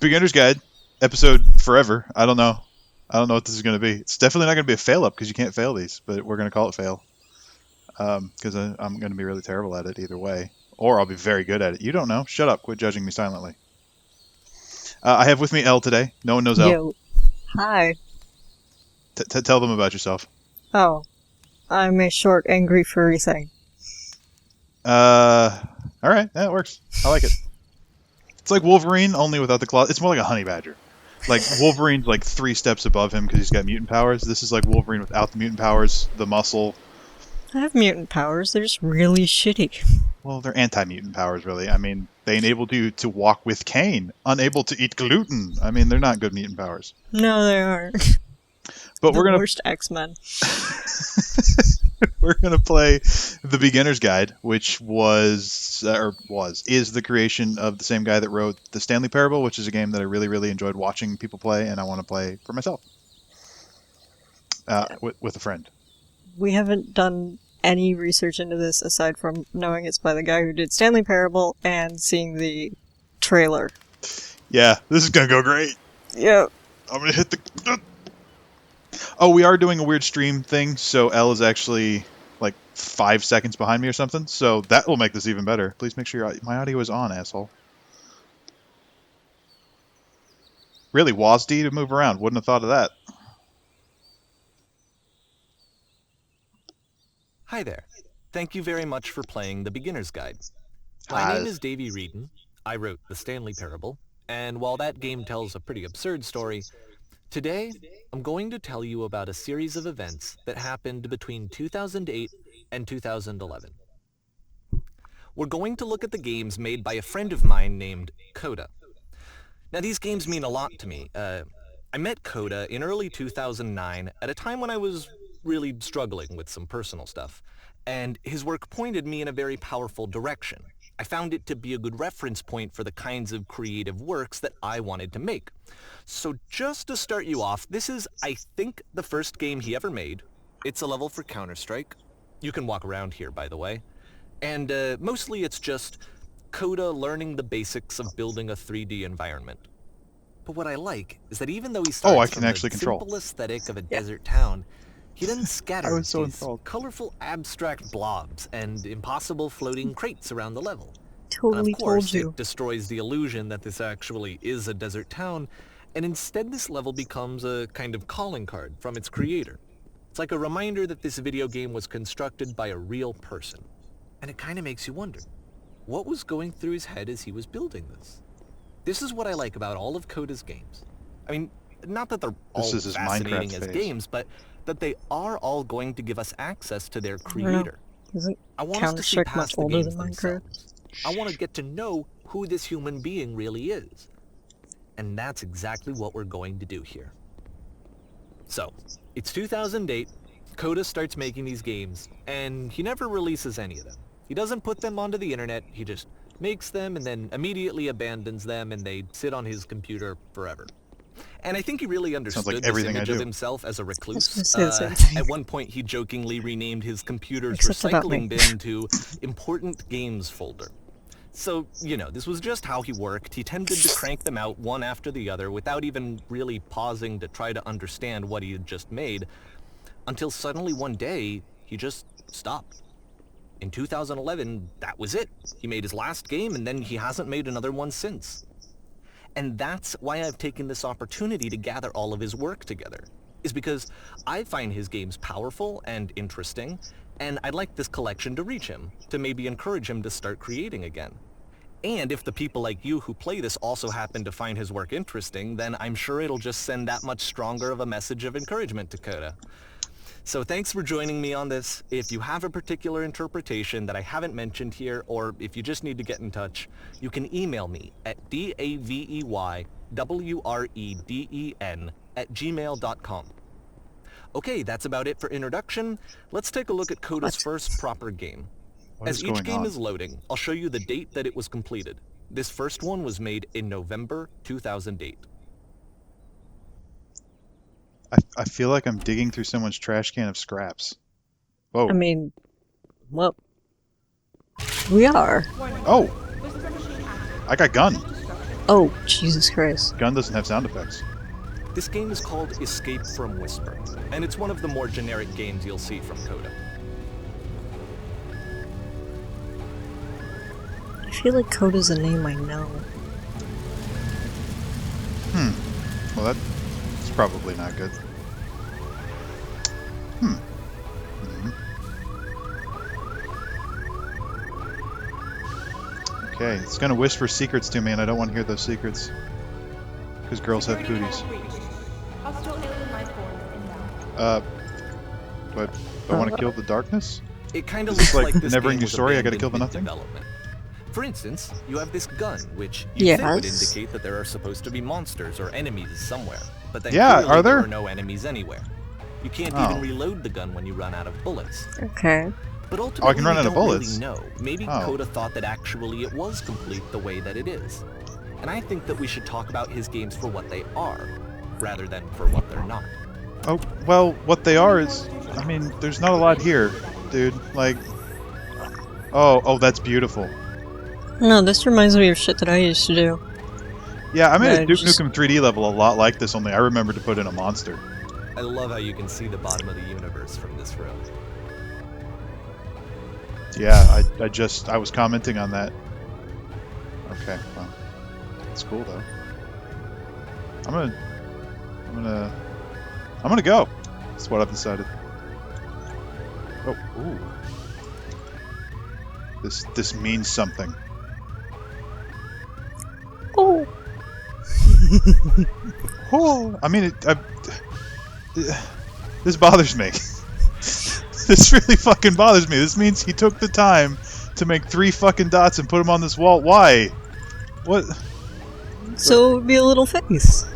Beginner's Guide, episode forever. I don't know. I don't know what this is going to be. It's definitely not going to be a fail up because you can't fail these, but we're going to call it fail because I'm going to be really terrible at it either way, or I'll be very good at it. You don't know. Shut up. Quit judging me silently. I have with me Elle today. No one knows Elle. Yo. Hi. Tell them about yourself. Oh. I'm a short, angry, furry thing. All right, that works. I like it. It's like Wolverine, only without the claws. It's more like a honey badger. Like Wolverine's like 3 steps above him because he's got mutant powers. This is like Wolverine without the mutant powers, the muscle. I have mutant powers, they're just really shitty. Well, they're anti-mutant powers, really. I mean, they enabled you to walk with cane, unable to eat gluten. I mean, they're not good mutant powers. No, they aren't. But we're gonna worst X-Men. we're gonna play the Beginner's Guide, which is the creation of the same guy that wrote the Stanley Parable, which is a game that I really, really enjoyed watching people play, and I want to play for myself with a friend. We haven't done any research into this aside from knowing it's by the guy who did Stanley Parable and seeing the trailer. Yeah, this is gonna go great. Yep. I'm gonna hit the. Oh, we are doing a weird stream thing, so Elle is actually like 5 seconds behind me or something, so that will make this even better. Please make sure my audio is on, asshole. Really, WASD to move around. Wouldn't have thought of that. Hi there. Thank you very much for playing The Beginner's Guide. My name is Davey Reedon. I wrote The Stanley Parable, and while that game tells a pretty absurd story, today I'm going to tell you about a series of events that happened between 2008 and 2011. We're going to look at the games made by a friend of mine named Coda. Now, these games mean a lot to me. I met Coda in early 2009 at a time when I was really struggling with some personal stuff, and his work pointed me in a very powerful direction. I found it to be a good reference point for the kinds of creative works that I wanted to make. So just to start you off, this is, I think, the first game he ever made. It's a level for Counter-Strike. You can walk around here, by the way. And mostly it's just Coda learning the basics of building a 3D environment. But what I like is that even though he starts from the simple aesthetic of a desert town, he then scatters these colorful abstract blobs and impossible floating crates around the level. Totally and of course, told you. it destroys the illusion that this actually is a desert town, and instead this level becomes a kind of calling card from its creator. It's like a reminder that this video game was constructed by a real person. And it kind of makes you wonder, what was going through his head as he was building this? This is what I like about all of Coda's games. I mean, not that they're all fascinating as games, but that they are all going to give us access to their creator. I want us to see past the games themselves. I want to get to know who this human being really is. And that's exactly what we're going to do here. So, it's 2008, Coda starts making these games, and he never releases any of them. He doesn't put them onto the internet, he just makes them and then immediately abandons them, and they sit on his computer forever. And I think he really understood this image of himself as a recluse. At one point, he jokingly renamed his computer's recycling bin to Important Games Folder. So, you know, this was just how he worked. He tended to crank them out one after the other without even really pausing to try to understand what he had just made, until suddenly one day, he just stopped. In 2011, that was it. He made his last game, and then he hasn't made another one since. And that's why I've taken this opportunity to gather all of his work together, is because I find his games powerful and interesting, and I'd like this collection to reach him, to maybe encourage him to start creating again. And if the people like you who play this also happen to find his work interesting, then I'm sure it'll just send that much stronger of a message of encouragement to Coda. So thanks for joining me on this. If you have a particular interpretation that I haven't mentioned here, or if you just need to get in touch, you can email me at daveyWreden@gmail.com. Okay, that's about it for introduction. Let's take a look at Coda's first proper game. As each game is loading, I'll show you the date that it was completed. This first one was made in November 2008. I feel like I'm digging through someone's trash can of scraps. Whoa. I mean, well, we are. Oh! I got gun. Oh, Jesus Christ. Gun doesn't have sound effects. This game is called Escape from Whisper, and it's one of the more generic games you'll see from Coda. I feel like Coda's a name I know. Well, that's probably not good. Okay, it's gonna whisper secrets to me, and I don't want to hear those secrets. Because girls have cooties. Hostile alien life forms inbound. But do I want to kill the darkness? It kind of Is this looks like like this Neverending game was Story, I gotta abandoned kill the nothing? mid-development. For instance, you have this gun, which you think would Yes. indicate that there are supposed to be monsters or enemies somewhere. But then Yeah, clearly are there? are no enemies anywhere. You can't Oh. even reload the gun when you run out of bullets. Okay. But ultimately, I can run we out of don't bullets? Really know. Maybe Oh. Coda thought that actually it was complete the way that it is. And I think that we should talk about his games for what they are, rather than for what they're not. Oh, well, what they are is... I mean, there's not a lot here, dude. Like... Oh, that's beautiful. No, this reminds me of shit that I used to do. Yeah, I made Yeah, a Duke just- Nukem 3D level a lot like this, only I remember to put in a monster. I love how you can see the bottom of the universe from this room. Yeah, I was commenting on that. Okay, well, it's cool though. I'm gonna go. That's what I've decided. Oh, ooh. This means something. Oh! Oh, I mean, this bothers me. This really fucking bothers me. This means he took the time to make 3 fucking dots and put them on this wall. Why? What? So it would be a little face.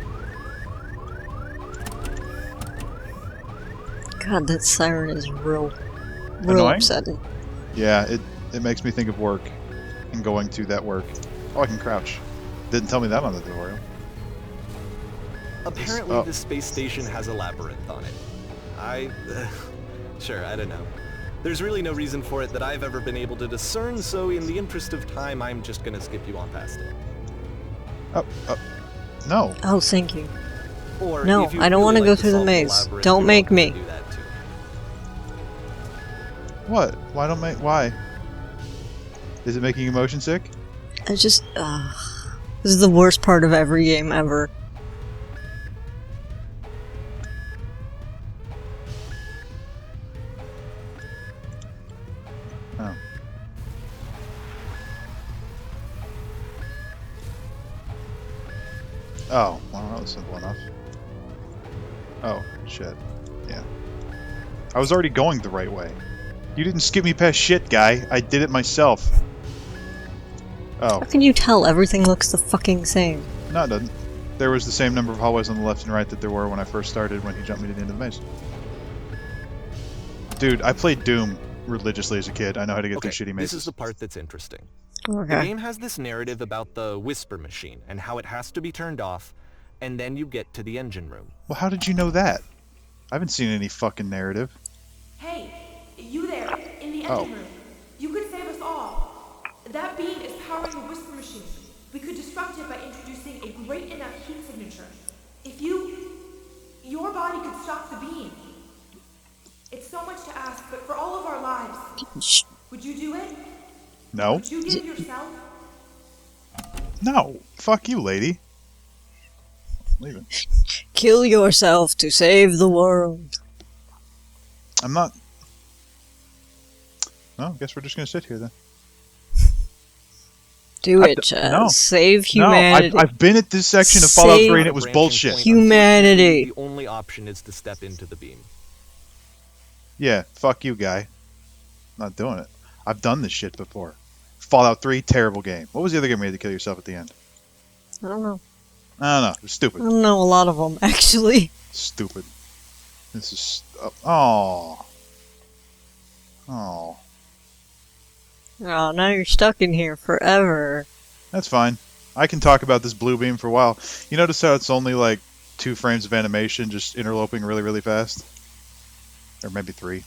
God, that siren is real Annoying? upsetting. Yeah, it makes me think of work and going to that work. Oh, I can crouch. Didn't tell me that on the tutorial. Apparently, Oh. this space station has a labyrinth on it. Sure, I don't know. There's really no reason for it that I've ever been able to discern, so in the interest of time, I'm just gonna skip you on past it. No. Oh, thank you. Or No, if you I don't really wanna like go to through the solve maze. labyrinth, Don't you're make welcome me. to do that too. What? Why don't make? Why? Is it making you motion sick? I just, this is the worst part of every game ever. Oh. Oh, well, that was simple enough. Oh, shit. Yeah. I was already going the right way. You didn't skip me past shit, guy. I did it myself. Oh, How can you tell everything looks the fucking same? no, it doesn't. There was the same number of hallways on the left and right that there were when I first started when he jumped me to the end of the maze. Dude, I played Doom religiously as a kid. I know how to get Okay, through shitty this is mazes. the part that's interesting. The Okay. game has this narrative about the Whisper Machine and how it has to be turned off, and then you get to the engine room. Well, how did you know that? I haven't seen any fucking narrative. Hey, you there, in the engine Oh. room. You could save us all. That beam is powering the Whisper Machine. We could disrupt it by introducing a great enough heat signature. If your body could stop the beam. It's so much to ask, but for all of our lives, Shh. would you do it? No? Would you give yourself? No. Fuck you, lady. Leaving. Kill yourself to save the world. I'm not... No, I guess we're just gonna sit here then. Do it, d- Chaz. no. Save No, humanity. I've been at this section of Fallout Save 3 and it was Branching bullshit. point, Humanity. unfortunately, The only option is to step into the beam. Yeah, fuck you, guy. Not doing it. I've done this shit before. Fallout 3, terrible game. What was the other game where you had to kill yourself at the end? I don't know. I don't know. It was I stupid. don't know a lot of them, actually. Stupid. This is... Oh. Oh. Oh, now you're stuck in here forever. That's fine. I can talk about this blue beam for a while. You notice how it's only like 2 frames of animation just interloping really, really fast? Or maybe 3.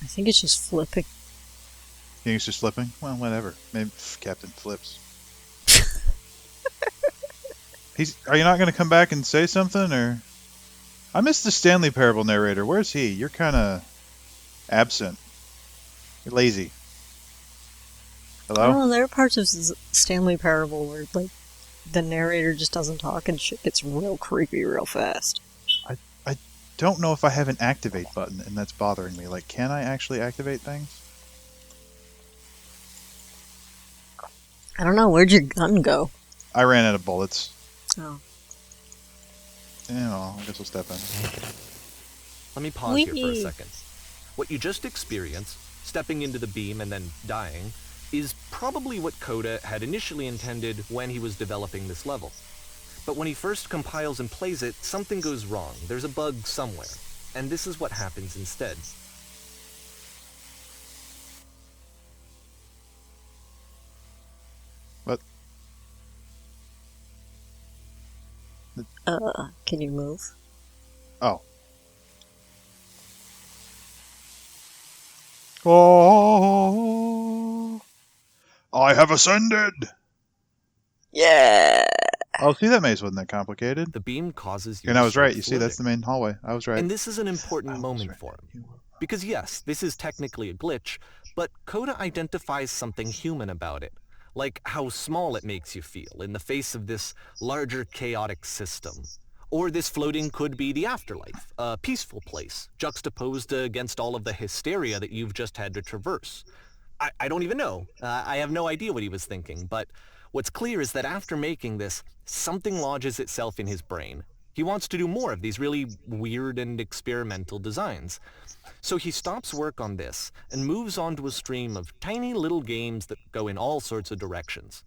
I think it's just flipping. You think it's just flipping? Well, whatever. Maybe Captain Flips. Are you not going to come back and say something, or? I miss the Stanley Parable narrator. Where's he? You're kind of absent. You're lazy. I Hello? don't know, there are parts of Stanley Parable where, like, the narrator just doesn't talk and shit gets real creepy real fast. I don't know if I have an activate button, and that's bothering me. Like, can I actually activate things? I don't know, where'd your gun go? I ran out of bullets. Oh. Yeah, I guess we'll step in. Let me pause here for a Whee! second. What you just experienced, stepping into the beam and then dying, is probably what Coda had initially intended when he was developing this level. But when he first compiles and plays it, something goes wrong. There's a bug somewhere. And this is what happens instead. What? Can you move? Oh. Oh, I have ascended! Yeah! Oh, see, that maze wasn't that complicated. The beam causes you And to I was right. start You see, that's the floating. main hallway. I was right. And this is an I important was moment right. for him. You were Because yes, this is technically a glitch, but Coda identifies something human about it. Like how small it makes you feel in the face of this larger chaotic system. Or this floating could be the afterlife, a peaceful place, juxtaposed against all of the hysteria that you've just had to traverse. I don't even know. I have no idea what he was thinking, but what's clear is that after making this, something lodges itself in his brain. He wants to do more of these really weird and experimental designs. So he stops work on this and moves on to a stream of tiny little games that go in all sorts of directions.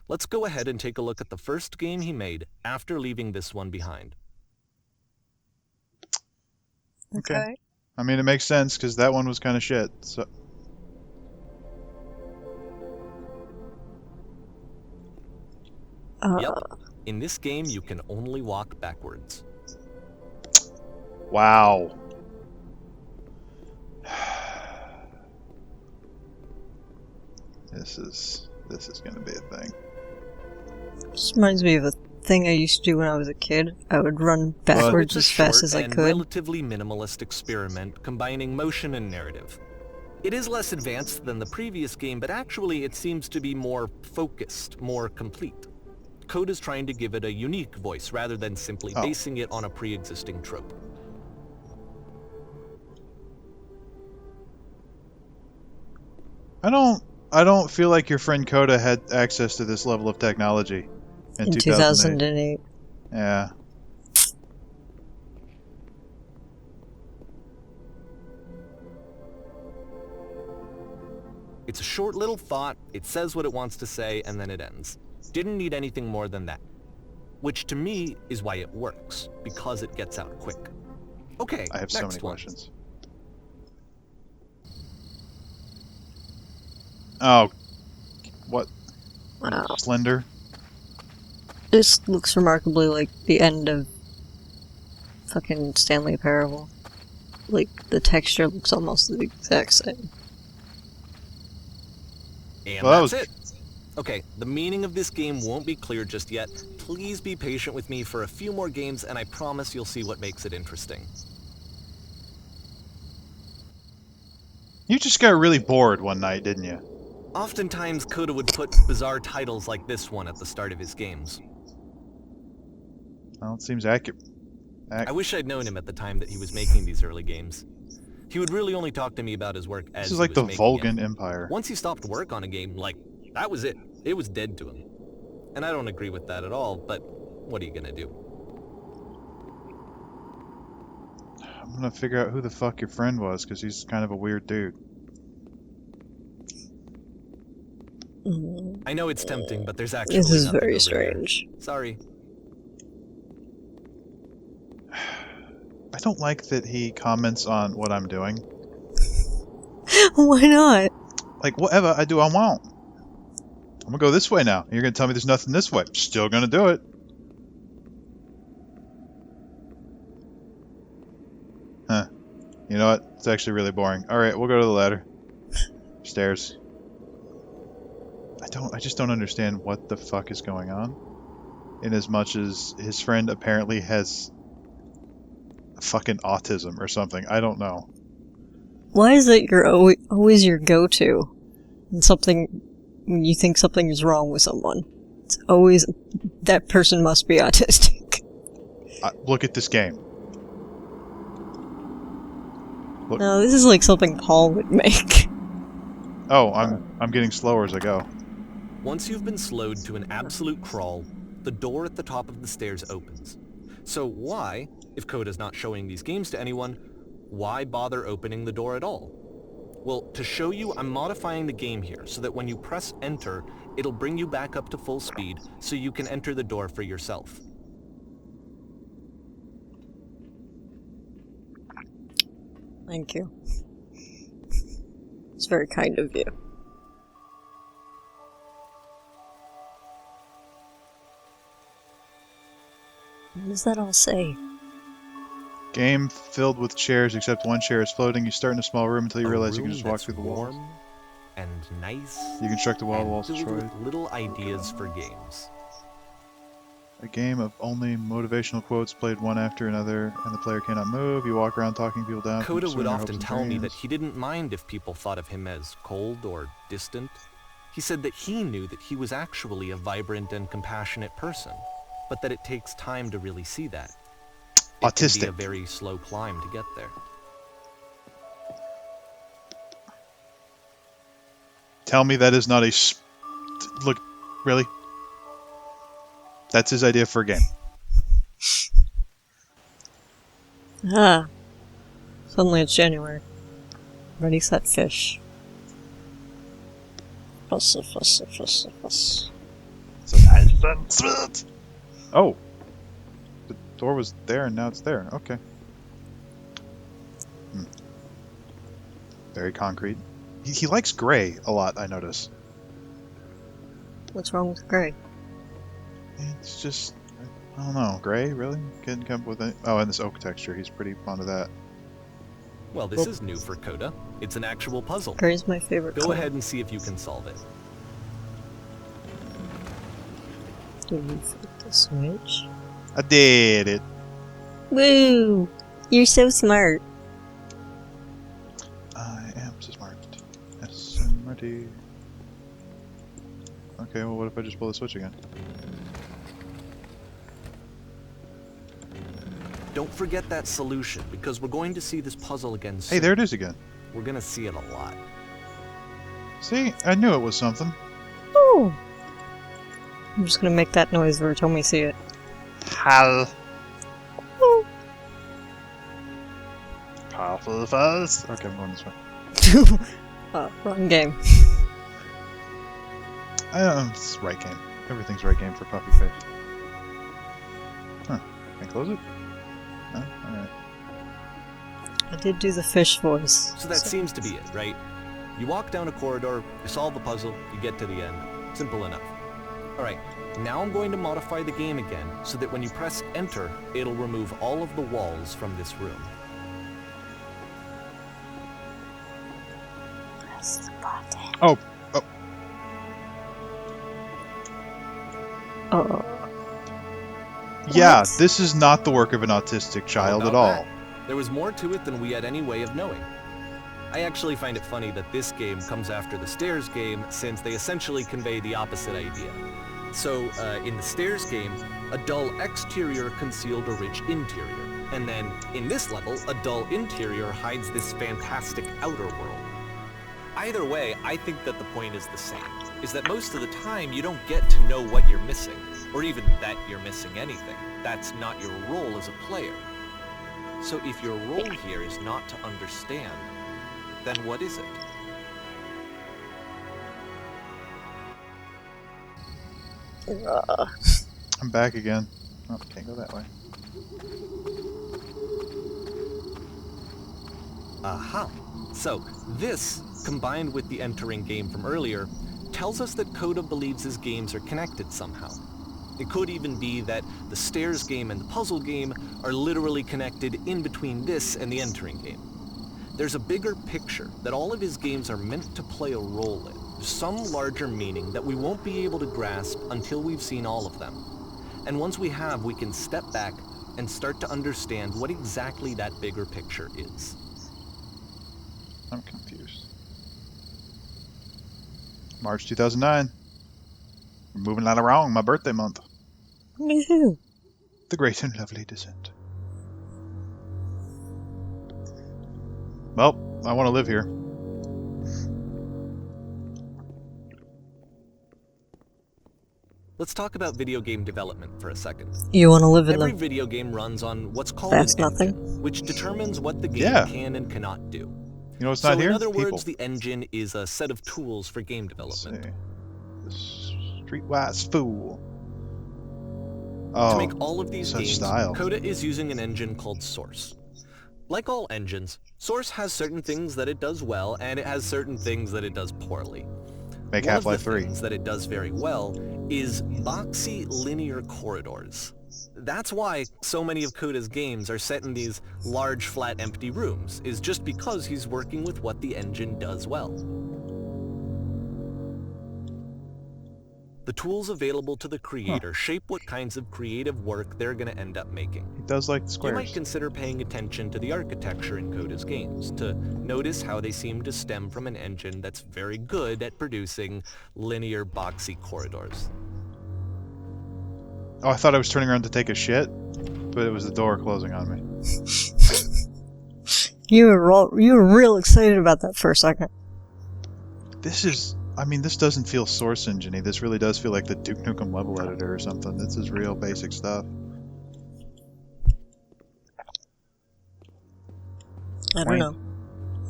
Let's go ahead and take a look at the first game he made after leaving this one behind. Okay. I mean, it makes sense, because that one was kind of shit, so... Yep. In this game, you can only walk backwards. Wow. This is gonna be a thing. This reminds me of a thing I used to do when I was a kid. I would run backwards It's a as fast short as I and could. relatively minimalist experiment combining motion and narrative. It is less advanced than the previous game, but actually it seems to be more focused, more complete. Code is trying to give it a unique voice rather than simply basing it on a pre-existing trope. I don't feel like your friend Coda had access to this level of technology in 2008. 2008. Yeah. It's a short little thought, it says what it wants to say, and then it ends. Didn't need anything more than that. Which to me is why it works, because it gets out quick. Okay, I have so next many one. questions. Oh. What? Wow. Slender? This looks remarkably like the end of fucking Stanley Parable. Like, the texture looks almost the exact same. And Well, that that's it. Okay, the meaning of this game won't be clear just yet. Please be patient with me for a few more games, and I promise you'll see what makes it interesting. You just got really bored one night, didn't you? Oftentimes, Coda would put bizarre titles like this one at the start of his games. Well, it seems accurate. I wish I'd known him at the time that he was making these early games. He would really only talk to me about his work as This he is like was the making Vulcan it. Empire. Once he stopped work on a game, like, that was it. It was dead to him. And I don't agree with that at all, but what are you gonna do? I'm gonna figure out who the fuck your friend was, because he's kind of a weird dude. Mm. I know it's tempting, but there's actually This is nothing very over strange. there. Sorry. I don't like that he comments on what I'm doing. Why not? Like, whatever I do, I won't. I'm gonna go this way now. You're gonna tell me there's nothing this way. Still gonna do it. Huh. You know what? It's actually really boring. Alright, we'll go to the ladder. Stairs. I just don't understand what the fuck is going on. in as much as his friend apparently has fucking autism or something. I don't know. Why is it you're always your go-to when you think something is wrong with someone? It's always that person must be autistic. Look at this game. Look. No, this is like something Paul would make. Oh, I'm getting slower as I go. Once you've been slowed to an absolute crawl, the door at the top of the stairs opens. So why, if Coda's not showing these games to anyone, why bother opening the door at all? Well, to show you, I'm modifying the game here so that when you press enter, it'll bring you back up to full speed so you can enter the door for yourself. Thank you. It's very kind of you. What does that all say? Game filled with chairs, except one chair is floating. You start in a small room until you realize you can just walk through the walls. Warm and nice. You construct the walls and filled destroyed. with little ideas for games. A game of only motivational quotes played one after another, and the player cannot move. You walk around talking people down. Coda pursuing would their often hopes and tell me that dreams. he didn't mind if people thought of him as cold or distant. He said that he knew that he was actually a vibrant and compassionate person, but that it takes time to really see that. It can be a Autistic. very slow climb to get there. Tell me that is not a... Look, really? That's his idea for a game. Ah. Suddenly it's January. Ready, set, fish. Fuss, fuss, fuss, fuss. Oh. The door was there and now it's there. Okay. Very concrete. He likes gray a lot, I notice. What's wrong with Gray? It's just... I don't know. Gray? Really? Couldn't come up with it? Oh, and this oak texture. He's pretty fond of that. Well, this is new for Coda. It's an actual puzzle. Gray's my favorite Go color. ahead and see if you can solve it. Do you flip the switch? I did it. Woo! You're so smart. I am so smart. SMRT. Okay, well, what if I just pull the switch again? Don't forget that solution, because we're going to see this puzzle again soon. Hey, there it is again. We're gonna see it a lot. See? I knew it was something. Ooh! I'm just gonna make that noise every time we see it. Hal. Ooh. Powerful fast. Okay, I'm going this way. Wrong game. It's right game. Everything's right game for Puppy Face. Huh. Can I close it? No? Alright. I did do the fish voice. So that seems to be it, right? You walk down a corridor, you solve the puzzle, you get to the end. Simple enough. Alright, now I'm going to modify the game again, so that when you press enter, it'll remove all of the walls from this room. Press the button. Oh! Oh. Yeah, What? this is not the work of an autistic child How at about all. that? There was more to it than we had any way of knowing. I actually find it funny that this game comes after the Stairs game, since they essentially convey the opposite idea. So, in the Stairs game, a dull exterior concealed a rich interior. And then, in this level, a dull interior hides this fantastic outer world. Either way, I think that the point is the same, is that most of the time you don't get to know what you're missing, or even that you're missing anything. That's not your role as a player. So if your role here is not to understand, then what is it? I'm back again. Oh, can't go that way. Aha! So, this, combined with the entering game from earlier, tells us that Coda believes his games are connected somehow. It could even be that the Stairs game and the puzzle game are literally connected in between this and the entering game. There's a bigger picture that all of his games are meant to play a role in, some larger meaning that we won't be able to grasp until we've seen all of them. And once we have, we can step back and start to understand what exactly that bigger picture is. I'm confused. March 2009. We're moving right along, my birthday month. Woohoo. The great and lovely descent. Well, I want to live here. Let's talk about video game development for a second. You want to live in Every the... video game runs on what's called That's an nothing. engine, which determines what the game Yeah. can and cannot do. You know what's So not here? in other People. words, the engine is a set of tools for game Let's see. development. The Streetwise Fool. Oh, To make all of these such games, style. Coda is using an engine called Source. Like all engines, Source has certain things that it does well, and it has certain things that it does poorly. make One Half-Life of the 3. things that it does very well is boxy linear corridors. That's why so many of Coda's games are set in these large, flat, empty rooms, is just because he's working with what the engine does well. The tools available to the creator shape what kinds of creative work they're going to end up making. He does like the You might squares. consider paying attention to the architecture in Coda's games, to notice how they seem to stem from an engine that's very good at producing linear, boxy corridors. Oh, I thought I was turning around to take a shit, but it was the door closing on me. You were real excited about that for a second. This is... I mean, this doesn't feel Source Engine-y. This really does feel like the Duke Nukem level editor or something. This is real basic stuff. I don't Wayne, know.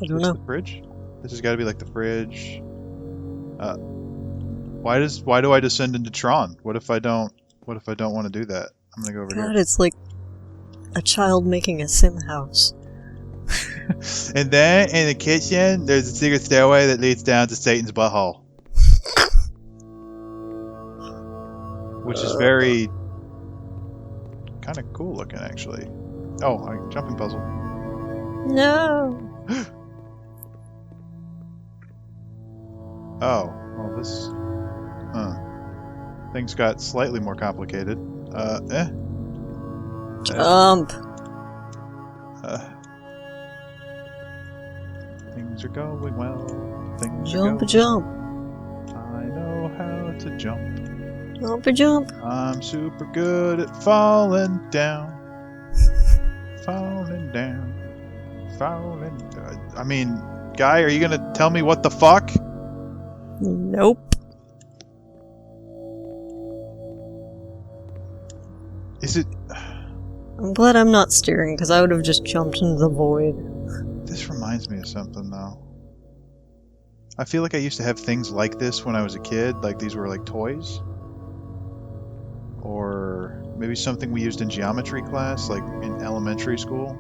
I Is don't this know. the fridge? This has got to be like the fridge. Why do I descend into Tron? What if I don't want to do that? I'm gonna go over God, here. it's like a child making a sim house. And then in the kitchen, there's a secret stairway that leads down to Satan's butthole, which is very kind of cool looking, actually. Oh, jumping puzzle. No. Oh, well, this... Things got slightly more complicated. Jump. Things are going well. Things are Jump, going... jump. I know how to jump. Jump, jump. I'm super good at falling down. Falling down. Falling down. I mean, Guy, are you gonna tell me what the fuck? Nope. Is it... I'm glad I'm not steering, because I would have just jumped into the void. This reminds me of something, though. I feel like I used to have things like this when I was a kid, like these were like toys. Or maybe something we used in geometry class, like in elementary school.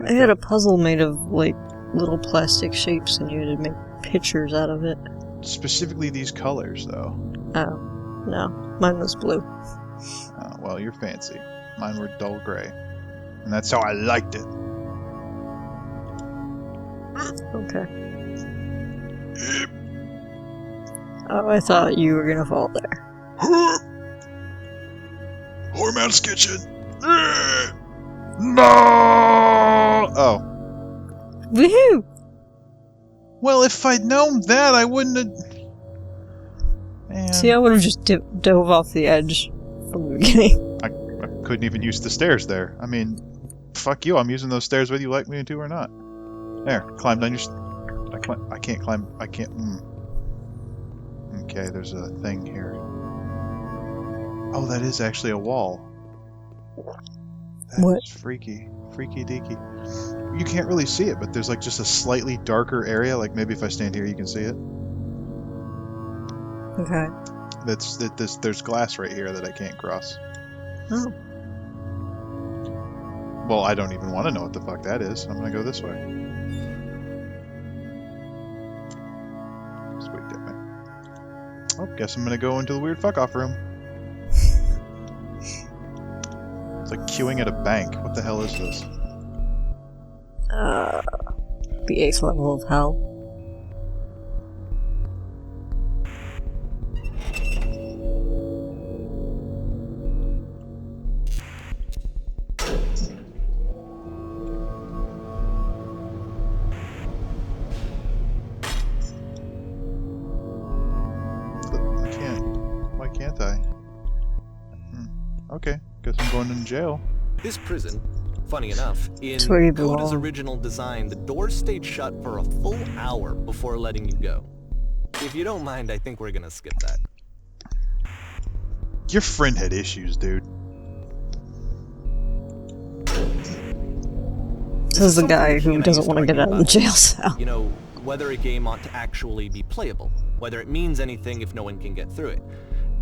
I had a puzzle made of, like, little plastic shapes, and you had to make pictures out of it. Specifically these colors, though. Oh. No. Mine was blue. Oh, well, you're fancy. Mine were dull gray. And that's how I liked it. Okay. Oh, I thought you were gonna fall there. Hormouse Kitchen! No! Oh. Woohoo! Well, if I'd known that, I wouldn't have... Man. See, I would have just dove off the edge from the beginning. I couldn't even use the stairs there. I mean, fuck you, I'm using those stairs whether you like me to or not. There, climb down your... I can't climb... I can't... Okay, there's a thing here. Oh, that is actually a wall. What? That's freaky. Freaky deaky. You can't really see it, but there's like just a slightly darker area. Like maybe if I stand here you can see it. Okay. There's glass right here that I can't cross. Oh. Well, I don't even want to know what the fuck that is. I'm gonna go this way. Sweet dipping. Oh, guess I'm gonna go into the weird fuck off room. It's like queuing at a bank. What the hell is this? The 8th level of hell. Okay. Guess I'm going in jail. This prison, funny enough, in That's where you Coda's belong. original design, the doors stayed shut for a full hour before letting you go. If you don't mind, I think we're gonna skip that. Your friend had issues, dude. This is the Something guy that he who and I doesn't used to want to get argue out of the about. jail cell. You know, whether a game ought to actually be playable, whether it means anything if no one can get through it.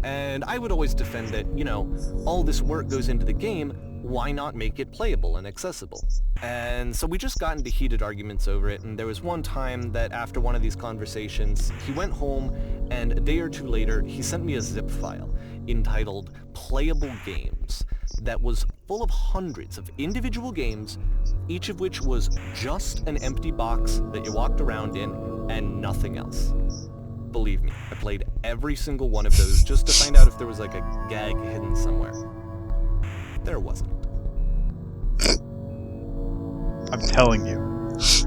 And I would always defend that, you know, all this work goes into the game, why not make it playable and accessible? And so we just got into heated arguments over it, and there was one time that after one of these conversations, he went home, and a day or two later, he sent me a zip file entitled Playable Games that was full of hundreds of individual games, each of which was just an empty box that you walked around in and nothing else. Believe me, I played every single one of those just to find out if there was like a gag hidden somewhere. There wasn't. I'm telling you.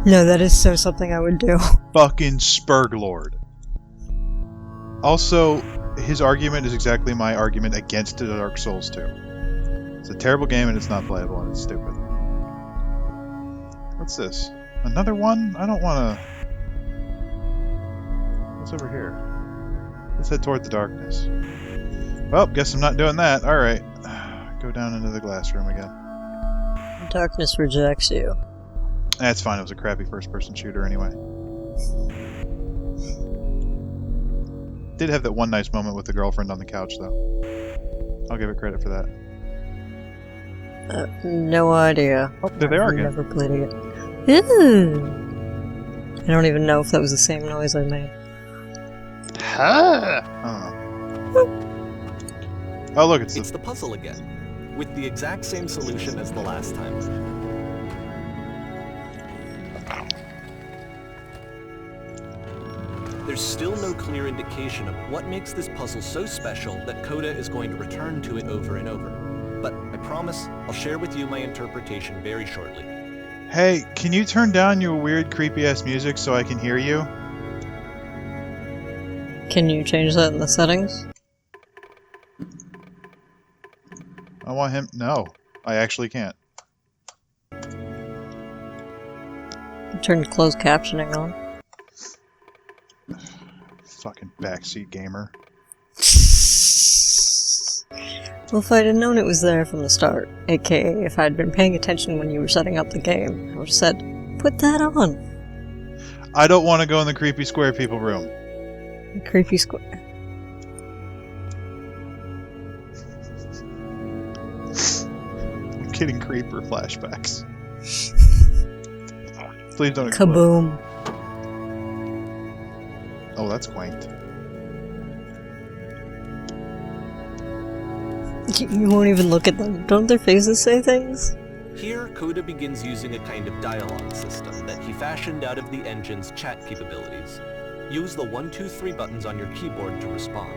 No, that is so something I would do. Fucking Spurglord. Also, his argument is exactly my argument against Dark Souls 2. It's a terrible game and it's not playable and it's stupid. What's this? Another one? I don't want to... What's over here? Let's head toward the darkness. Well, guess I'm not doing that. Alright. Go down into the glass room again. Darkness rejects you. That's fine. It was a crappy first-person shooter anyway. Did have that one nice moment with the girlfriend on the couch, though. I'll give it credit for that. No idea. Oh, there they are I've again. never played it yet. Ooh. I don't even know if that was the same noise I made. I don't know. Oh, look, it's It's the puzzle again, with the exact same solution as the last time. There's still no clear indication of what makes this puzzle so special that Coda is going to return to it over and over. But I promise I'll share with you my interpretation very shortly. Hey, can you turn down your weird, creepy-ass music so I can hear you? Can you change that in the settings? I want him... No, I actually can't. Turn closed captioning on. Fucking backseat gamer. Well, if I'd have known it was there from the start, aka if I'd been paying attention when you were setting up the game, I would have said, put that on. I don't want to go in the creepy square people room. Creepy square. I'm getting creeper flashbacks. Please don't explode. Kaboom. Oh, that's quaint. You won't even look at them. Don't their faces say things? Here, Coda begins using a kind of dialogue system that he fashioned out of the engine's chat capabilities. Use the 1, 2, 3 buttons on your keyboard to respond.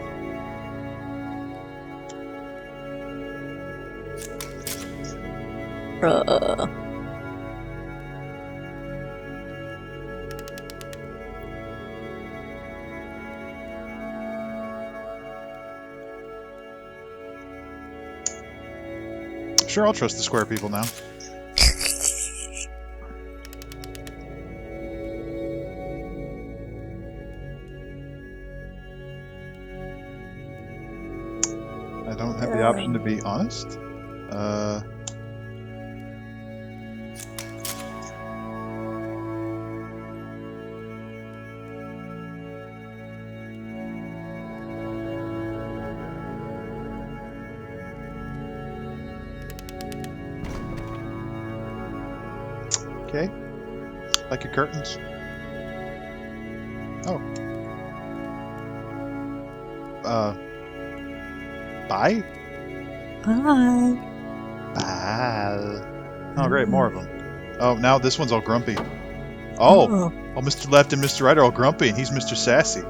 Sure, I'll trust the square people now. I don't have the option to be honest. Okay. Like your curtains. Oh. Bye? Bye. Bye. Oh, great, more of them. Oh, now this one's all grumpy. Oh, Mr. Left and Mr. Right are all grumpy, and he's Mr. Sassy.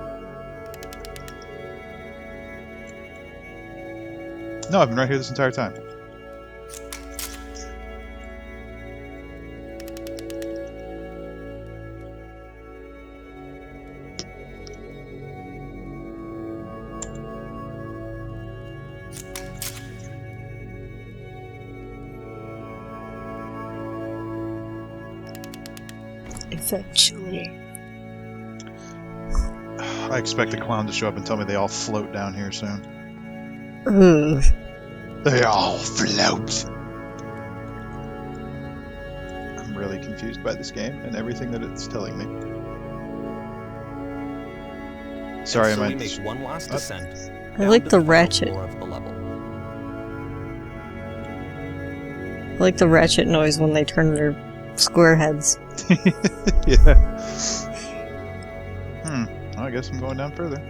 No, I've been right here this entire time. Eventually. I expect the clown to show up and tell me they all float down here soon. Ugh. They all float. I'm really confused by this game and everything that it's telling me. Sorry, And so I we might. make one last descent. I down like to the final ratchet. floor of the level. I like the ratchet noise when they turn their square heads. Yeah. Well, I guess I'm going down further.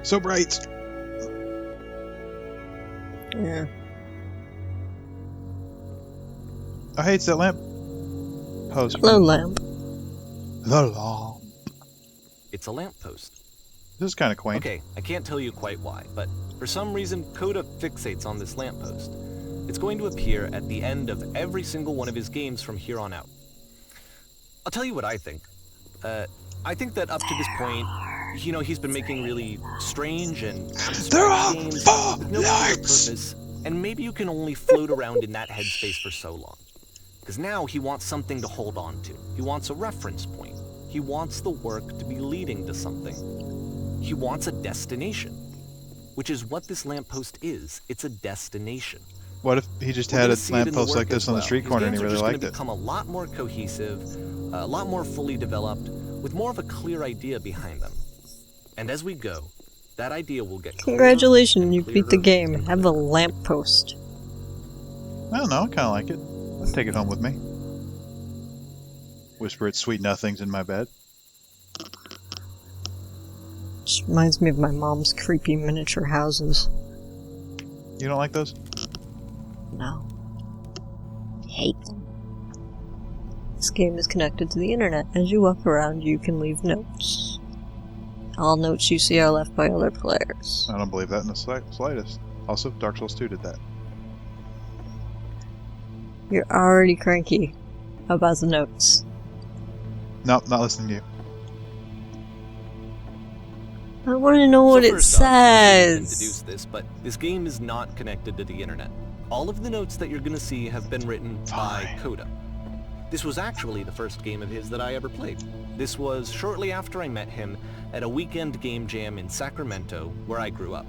So bright. Yeah. Oh, hey, it's that lamp post. Hello, lamp. The lamp. It's a lamppost. This is kind of quaint. Okay, I can't tell you quite why, but for some reason, Coda fixates on this lamppost. It's going to appear at the end of every single one of his games from here on out. I'll tell you what I think. I think that up to this point, he's been making really strange and They're all abstract games full with no clear lights. purpose, and maybe you can only float around in that headspace for so long. Because now he wants something to hold on to. He wants a reference point. He wants the work to be leading to something. He wants a destination, which is what this lamppost is. It's a destination. What if he just We're had gonna a see it in the lamppost work like this as on the well. street His corner and he games are really just liked gonna it? become a lot more cohesive, a lot more fully developed, with more of a clear idea behind them. And as we go, that idea will get clearer Congratulations, and you beat the clearer game. and Have a clearer. lamppost. I don't know. I kind of like it. I'll take it home with me. Whisper its sweet nothings in my bed. Just reminds me of my mom's creepy miniature houses. You don't like those? No. I hate them. This game is connected to the internet. As you walk around, you can leave notes. All notes you see are left by other players. I don't believe that in the slightest. Also, Dark Souls 2 did that. You're already cranky about the notes. Nope, not listening to you. I want to know what So it first off, we shouldn't says. introduce this, but this game is not connected to the internet. All of the notes that you're gonna see have been written by Fine. Coda. This was actually the first game of his that I ever played. This was shortly after I met him at a weekend game jam in Sacramento, where I grew up.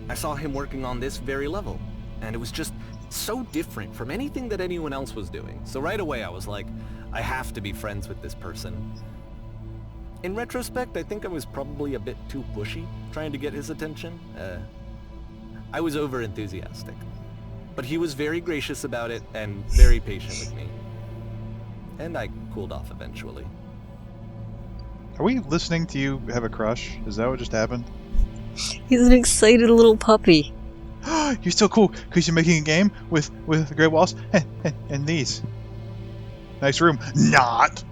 I saw him working on this very level, and it was just so different from anything that anyone else was doing. So right away I was like, I have to be friends with this person. In retrospect, I think I was probably a bit too pushy, trying to get his attention. I was over-enthusiastic. But he was very gracious about it and very patient with me. And I cooled off eventually. Are we listening to you have a crush? Is that what just happened? He's an excited little puppy. You're so cool because you're making a game with gray walls and these. Nice room. Not.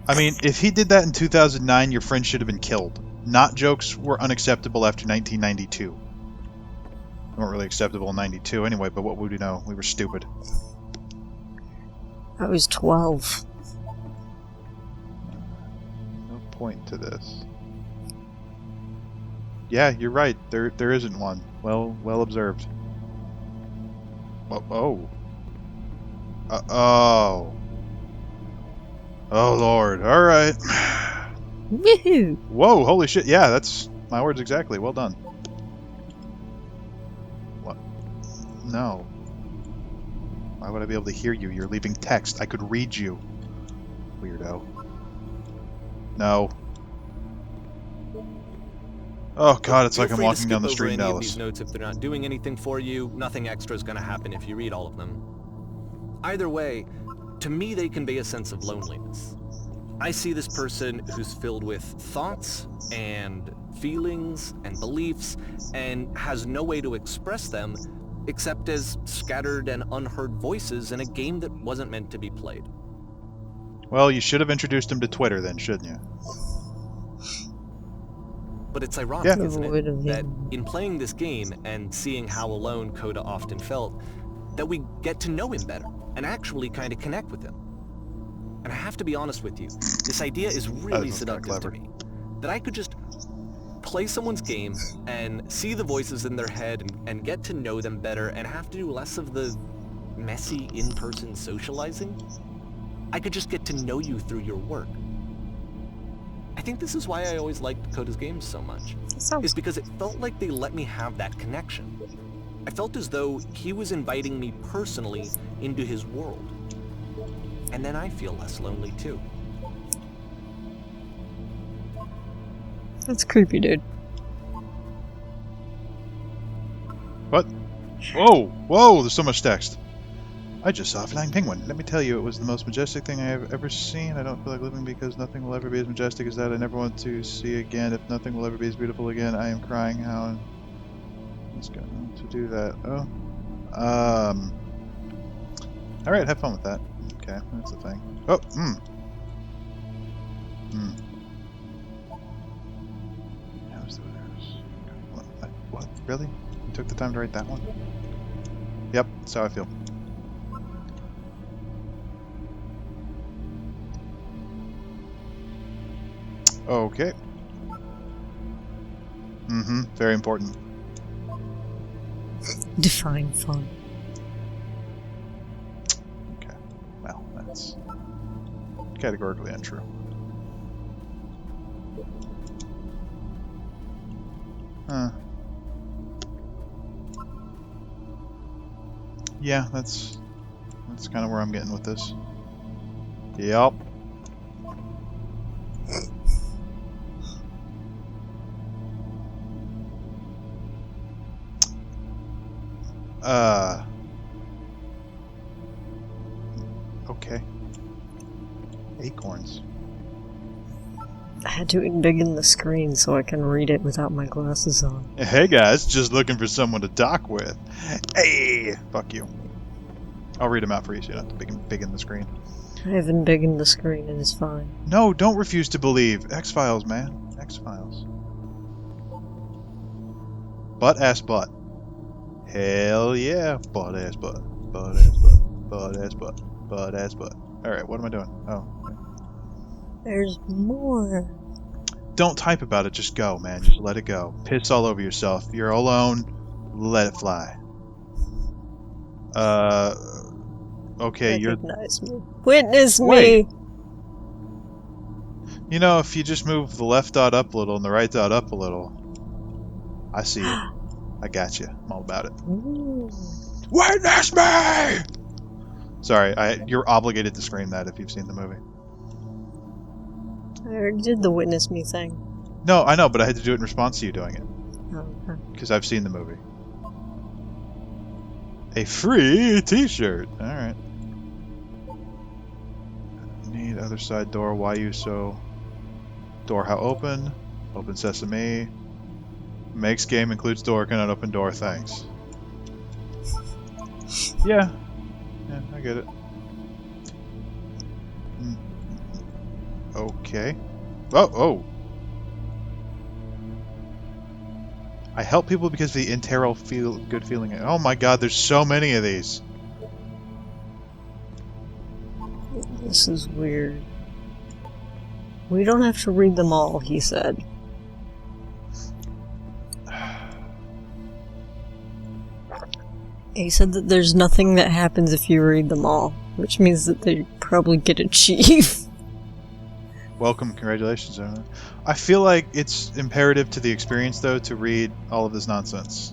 I mean, if he did that in 2009, your friend should have been killed. Not jokes were unacceptable after 1992. They weren't really acceptable in 92 anyway, but what would we know? We were stupid. I was 12. No point to this. Yeah, you're right. There isn't one. Well observed. Oh. Oh. Oh Lord. All right. Woohoo! Whoa! Holy shit! Yeah, that's my words exactly. Well done. What? No. Why would I be able to hear you? You're leaving text. I could read you. Weirdo. No. Oh god, it's Feel like I'm free to walking down the skip street over in any of Dallas. these notes if they're not doing anything for you. Nothing extra is going to happen if you read all of them. Either way, to me they convey a sense of loneliness. I see this person who's filled with thoughts and feelings and beliefs and has no way to express them except as scattered and unheard voices in a game that wasn't meant to be played. Well, you should have introduced him to Twitter then, shouldn't you? But it's ironic, Yeah. isn't Would have it, that been. in playing this game and seeing how alone Coda often felt, that we get to know him better and actually kind of connect with him. And I have to be honest with you, this idea is really That's kinda seductive to clever. me. That I could just play someone's game and see the voices in their head and get to know them better and have to do less of the messy in-person socializing, I could just get to know you through your work. I think this is why I always liked Coda's games so much, is because it felt like they let me have that connection. I felt as though he was inviting me personally into his world. And then I feel less lonely too. That's creepy, dude. What? Whoa! Whoa! There's so much text. I just saw a flying penguin. Let me tell you, it was the most majestic thing I have ever seen. I don't feel like living because nothing will ever be as majestic as that. I never want to see again. If nothing will ever be as beautiful again, I am crying. How? Let's go to do that. Oh. Alright, have fun with that. Okay, that's the thing. Oh, What? Really? You took the time to write that one? Yep, that's how I feel. Okay. Very important. Define fun. Okay. Well, that's categorically untrue. Huh. Yeah, that's kind of where I'm getting with this. Yep. Okay. Acorns. I had to embiggen the screen so I can read it without my glasses on. Hey guys, just looking for someone to talk with. Hey! Fuck you. I'll read them out for you so you don't have to big in the screen. I have embiggened the screen and it's fine. No, don't refuse to believe. X-Files, man. X-Files. Butt-ass butt. Hell yeah. Butt-ass butt. Butt-ass butt. Butt-ass butt. Butt-ass butt. Alright, what am I doing? Oh. There's more. Don't type about it, just go, man. Just let it go. Piss all over yourself. You're alone. Let it fly. Okay, Recognize me. Witness Wait. me! You know, if you just move the left dot up a little and the right dot up a little. I see it. I got you. I'm all about it. Ooh. Witness me! Sorry, you're obligated to scream that if you've seen the movie. I already did the witness me thing. No, I know, but I had to do it in response to you doing it. Oh, okay. Because I've seen the movie. A free t-shirt. Alright. Need other side door. Why you so... Door how open? Open sesame. Makes game includes door. Cannot open door. Thanks. Yeah. Yeah, I get it. Okay. Oh! I help people because of the internal good feeling. Oh my god, there's so many of these. This is weird. We don't have to read them all, he said. He said that there's nothing that happens if you read them all, which means that they probably get achieved. Welcome, congratulations. I feel like it's imperative to the experience, though, to read all of this nonsense.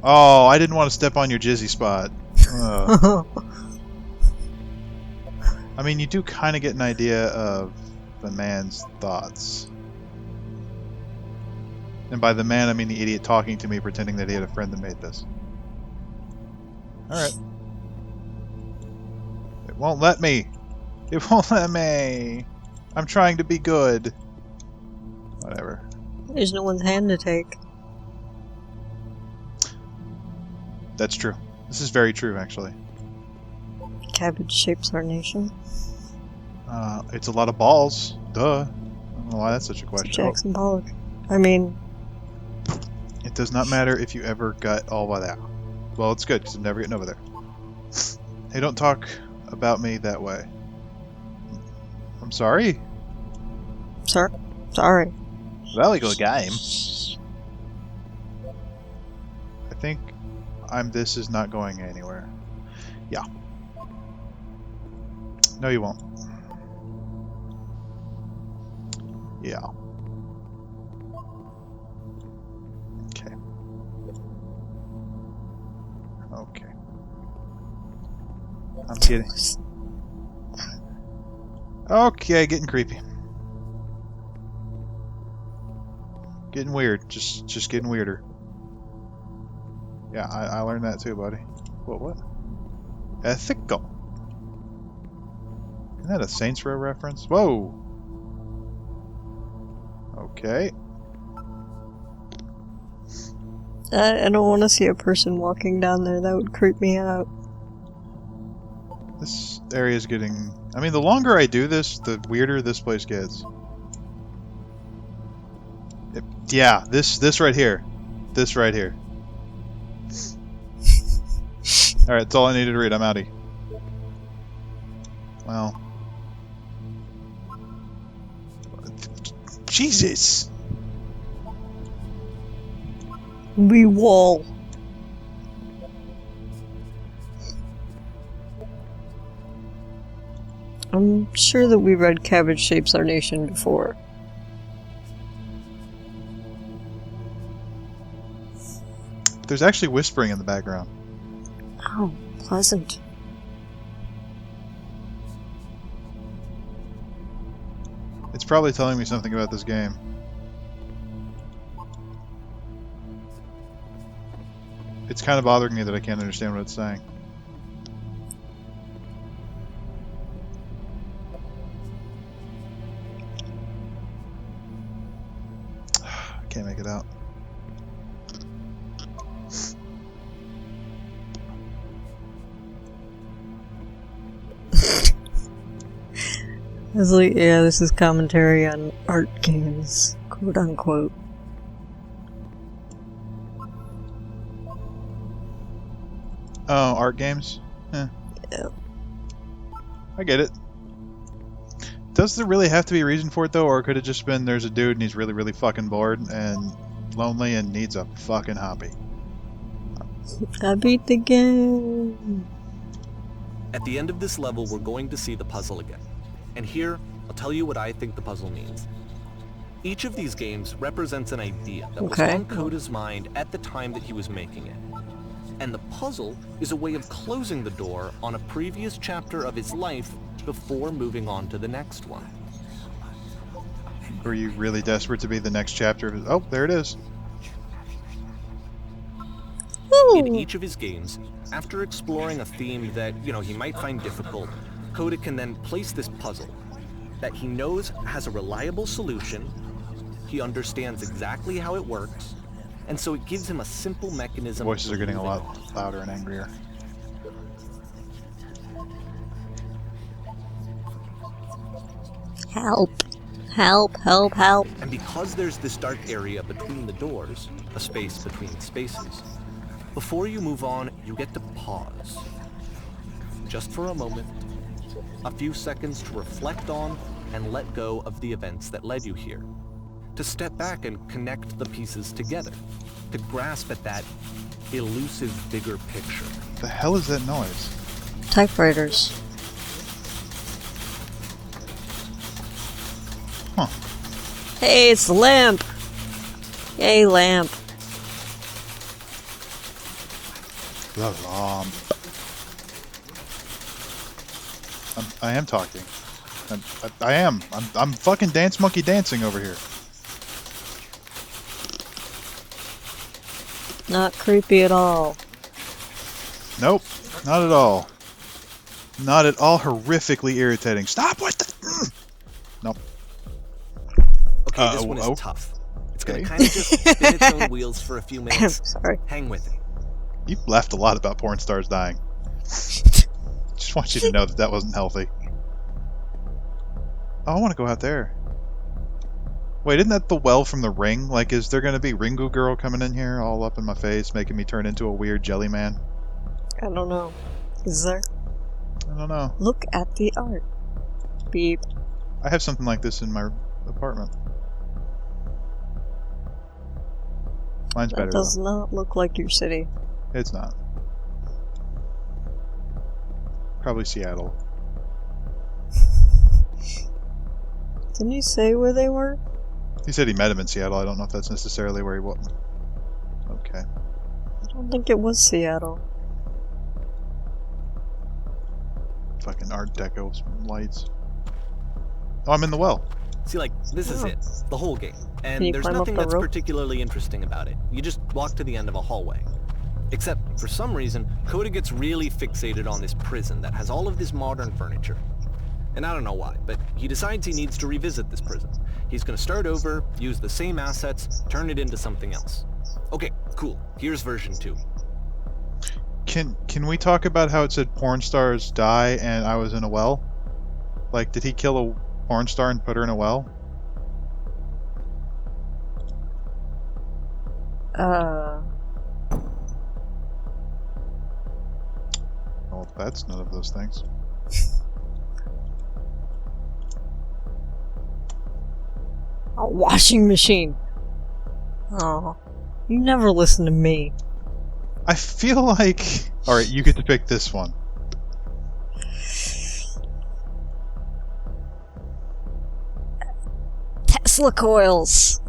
Oh, I didn't want to step on your jizzy spot. I mean, you do kind of get an idea of the man's thoughts. And by the man, I mean the idiot talking to me, pretending that he had a friend that made this. Alright. It won't let me. It won't let me. I'm trying to be good. Whatever. There's no one's hand to take. That's true. This is very true, actually. Cabbage shapes our nation. It's a lot of balls. Duh. I don't know why that's such a question. Jackson Pollock. I mean... It does not matter if you ever got all by that. Well, it's good, because I'm never getting over there. Hey, don't talk about me that way. I'm sorry? Sorry. Very good game. think this is not going anywhere. Yeah. No, you won't. Yeah. Okay. Okay. I'm kidding. Okay, getting creepy. Getting weird. Just getting weirder. Yeah, I learned that too, buddy. What? Ethical. Isn't that a Saints Row reference? Whoa! Okay. I don't want to see a person walking down there. That would creep me out. This area is getting... I mean, the longer I do this, the weirder this place gets. Yeah, this right here. This right here. Alright, that's all I needed to read. I'm outie. Well. Jesus! We wall. I'm sure that we read Cabbage Shapes Our Nation before. There's actually whispering in the background. Oh, pleasant. It's probably telling me something about this game. It's kind of bothering me that I can't understand what it's saying. I can't make it out. I was like, yeah, this is commentary on art games, quote unquote. Oh, art games? Yeah. I get it. Does there really have to be a reason for it, though? Or could it just been there's a dude and he's really, really fucking bored and lonely and needs a fucking hobby? I beat the game. At the end of this level, we're going to see the puzzle again. And here, I'll tell you what I think the puzzle means. Each of these games represents an idea that was on Coda's mind at the time that he was making it. And the puzzle is a way of closing the door on a previous chapter of his life before moving on to the next one. Were you really desperate to be the next chapter of his... Oh, there it is. In each of his games, after exploring a theme that, he might find difficult, Coda can then place this puzzle that he knows has a reliable solution, he understands exactly how it works, and so it gives him a simple mechanism. Voices are getting a lot louder and angrier. Help. Help, help, help. And because there's this dark area between the doors, a space between spaces, before you move on, you get to pause. Just for a moment, a few seconds to reflect on and let go of the events that led you here. To step back and connect the pieces together. To grasp at that elusive bigger picture. The hell is that noise? Typewriters. Huh. Hey, it's the lamp. Yay, lamp. The lamp. I am talking. I am. I'm fucking dance monkey dancing over here. Not creepy at all. Nope, not at all. Not at all horrifically irritating. Stop with the... Nope. Okay, this one is oh. tough. It's Okay. gonna kind of just spin its own wheels for a few I'm minutes. sorry. Hang with it. You laughed a lot about porn stars dying. Just want you to know that wasn't healthy. Oh, I want to go out there. Wait, isn't that the well from The Ring? Like, is there going to be Ringu Girl coming in here all up in my face, making me turn into a weird jelly man? I don't know. Is there? I don't know. Look at the art. Beep. I have something like this in my apartment. Mine's better, That does though. not look like your city. It's not. Probably Seattle. Didn't you say where they were? He said he met him in Seattle. I don't know if that's necessarily where he was. Okay. I don't think it was Seattle. Fucking Art Deco lights. Oh, I'm in the well. See, like, this is Oh. it. The whole game. Can you And there's climb up nothing the that's rope? particularly interesting about it. You just walk to the end of a hallway. Except, for some reason, Coda gets really fixated on this prison that has all of this modern furniture. And I don't know why, but he decides he needs to revisit this prison. He's gonna start over, use the same assets, turn it into something else. Okay, cool. Here's version 2. Can we talk about how it said porn stars die and I was in a well? Like, did he kill a porn star and put her in a well? Well, that's none of those things. A washing machine. Oh, you never listen to me. I feel like... Alright, you get to pick this one. Tesla coils.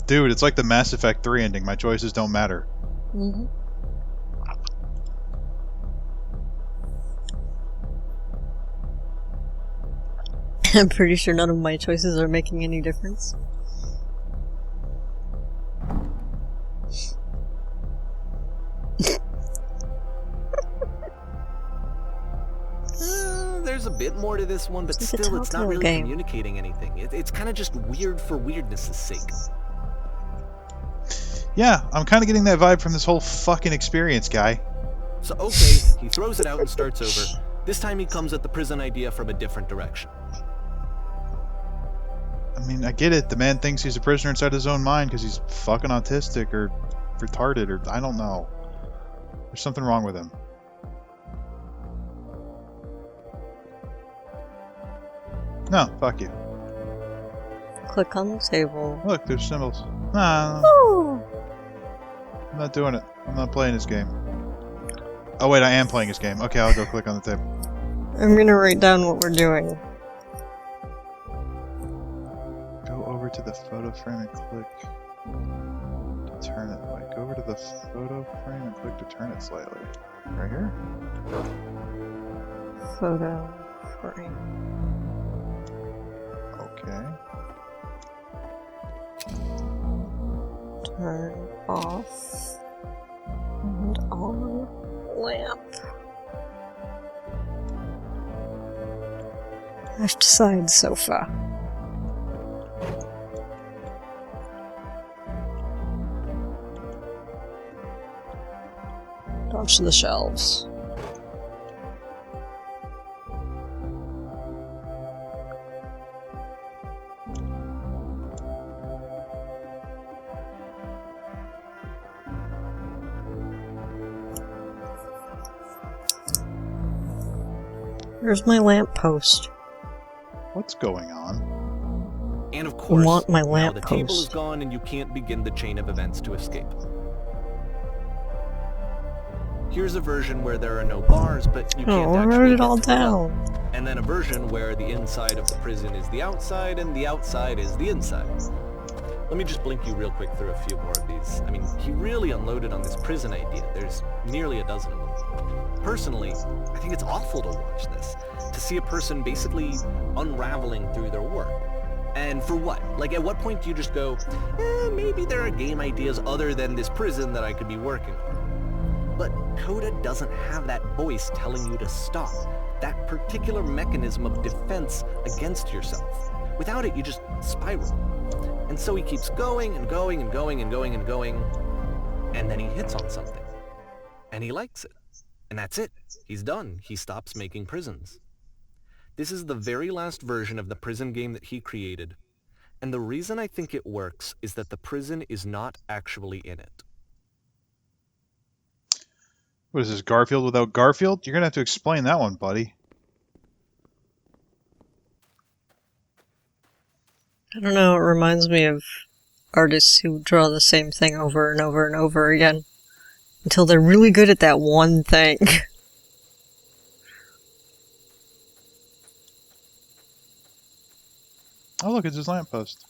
Dude, it's like the Mass Effect 3 ending. My choices don't matter. Mm-hmm. I'm pretty sure none of my choices are making any difference. There's a bit more to this one, but It's like a still, it's not Telltale really game. communicating anything. It's kind of just weird for weirdness' sake. Yeah, I'm kind of getting that vibe from this whole fucking experience, guy. So, okay, he throws it out and starts over. This time he comes at the prison idea from a different direction. I mean, I get it. The man thinks he's a prisoner inside his own mind because he's fucking autistic or retarded or I don't know. There's something wrong with him. No, fuck you. Click on the table. Look, there's symbols. Nah, Oh! I'm not doing it. I'm not playing this game. Oh wait, I am playing this game. Okay, I'll go click on the table. I'm gonna write down what we're doing. Go over to the photo frame and click to turn it. Like, go over to the photo frame and click to turn it slightly. Right here? Photo frame. Okay. Turn off. And on. Lamp. Left side sofa. Dodge the shelves. Where's my lamppost? What's going on? And of course, want my now the table is lamppost. gone and you can't begin the chain of events to escape. Here's a version where there are no bars, but you can't Oh, I actually wrote it get all through them. down. And then a version where the inside of the prison is the outside and the outside is the inside. Let me just blink you real quick through a few more of these. I mean, he really unloaded on this prison idea. There's nearly a dozen of them. Personally, I think it's awful to watch this. To see a person basically unraveling through their work. And for what? Like, at what point do you just go, maybe there are game ideas other than this prison that I could be working on? But Coda doesn't have that voice telling you to stop. That particular mechanism of defense against yourself. Without it, you just spiral. And so he keeps going and going and going and going and going, and then he hits on something. And he likes it. And that's it. He's done. He stops making prisons. This is the very last version of the prison game that he created. And the reason I think it works is that the prison is not actually in it. What is this, Garfield without Garfield? You're gonna have to explain that one, buddy. I don't know, it reminds me of artists who draw the same thing over and over and over again until they're really good at that one thing. Oh, look, it's his lamppost.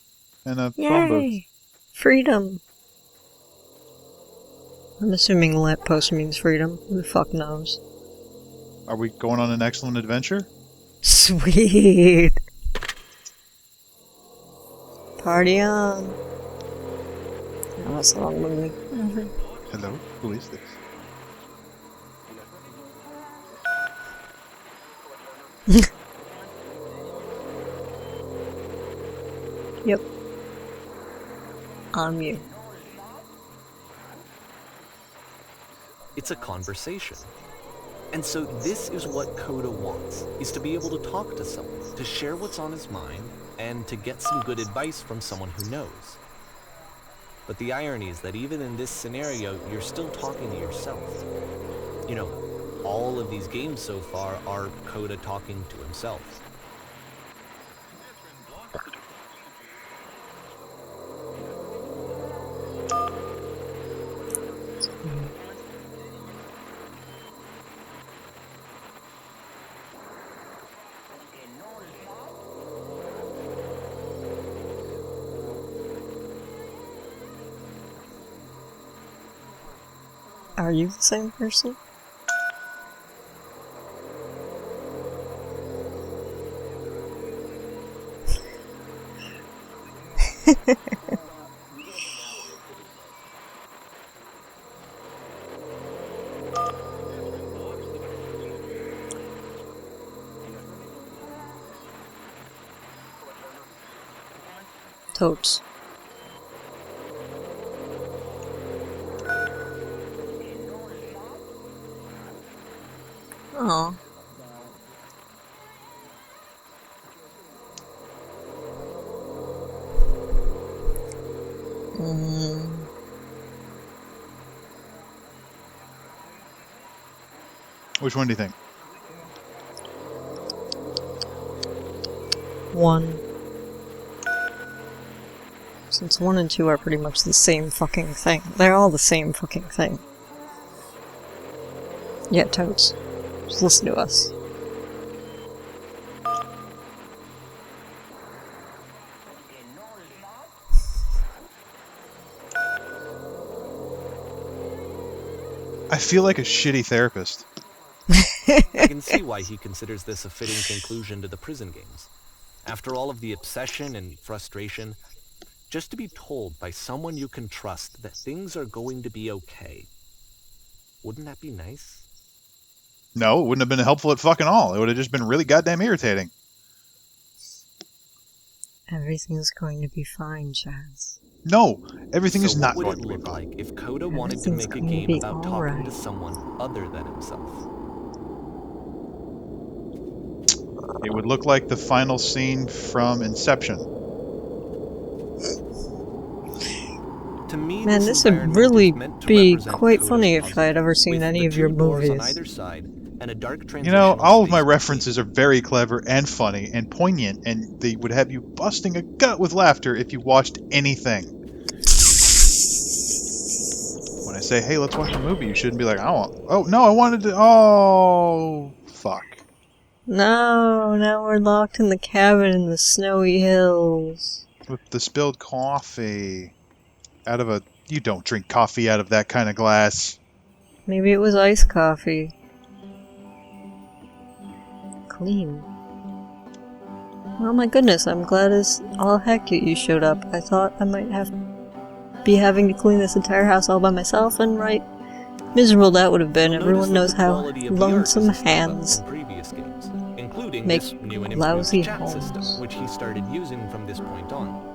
And a phone booth. Yay! Freedom! I'm assuming lamppost means freedom. Who the fuck knows? Are we going on an excellent adventure? Sweet! Party on! Oh, that's the wrong movie. Hello? Who is this? Yep. I'm you. It's a conversation. And so this is what Coda wants, is to be able to talk to someone, to share what's on his mind, and to get some good advice from someone who knows. But the irony is that even in this scenario, you're still talking to yourself. You know, all of these games so far are Coda talking to himself. Are you the same person? Totes. Oh. Which one do you think? One. Since 1 and 2 are pretty much the same fucking thing. They're all the same fucking thing. Yeah, totes. Just listen to us. I feel like a shitty therapist. I can see why he considers this a fitting conclusion to the prison games. After all of the obsession and frustration, just to be told by someone you can trust that things are going to be okay. Wouldn't that be nice? No, it wouldn't have been helpful at fucking all. It would have just been really goddamn irritating. Everything's going to be fine, Chaz. No, everything So is not what going would to it be look fine. like if Coda wanted to Everything's make a going to game be about talking alright. to someone other than himself? It would look like the final scene from Inception. To me, Man, this would environment really is meant to be represent quite Coda's funny if puzzle, I had ever seen with any the of your two doors on movies. either side and a dark You transition know, all of my space references are very clever and funny and poignant, and they would have you busting a gut with laughter if you watched anything. When I say, hey, let's watch a movie, you shouldn't be like, I wanted to, fuck. No, now we're locked in the cabin in the snowy hills. With the spilled coffee. You don't drink coffee out of that kind of glass. Maybe it was iced coffee. Clean. Oh my goodness, I'm glad as all heck that you showed up. I thought I might be having to clean this entire house all by myself, and right miserable that would have been. You'll Everyone notice knows that the how quality of the art lonesome is a step up hands from previous games, including make this new and lousy improved chat homes. system, which he started using from this point on.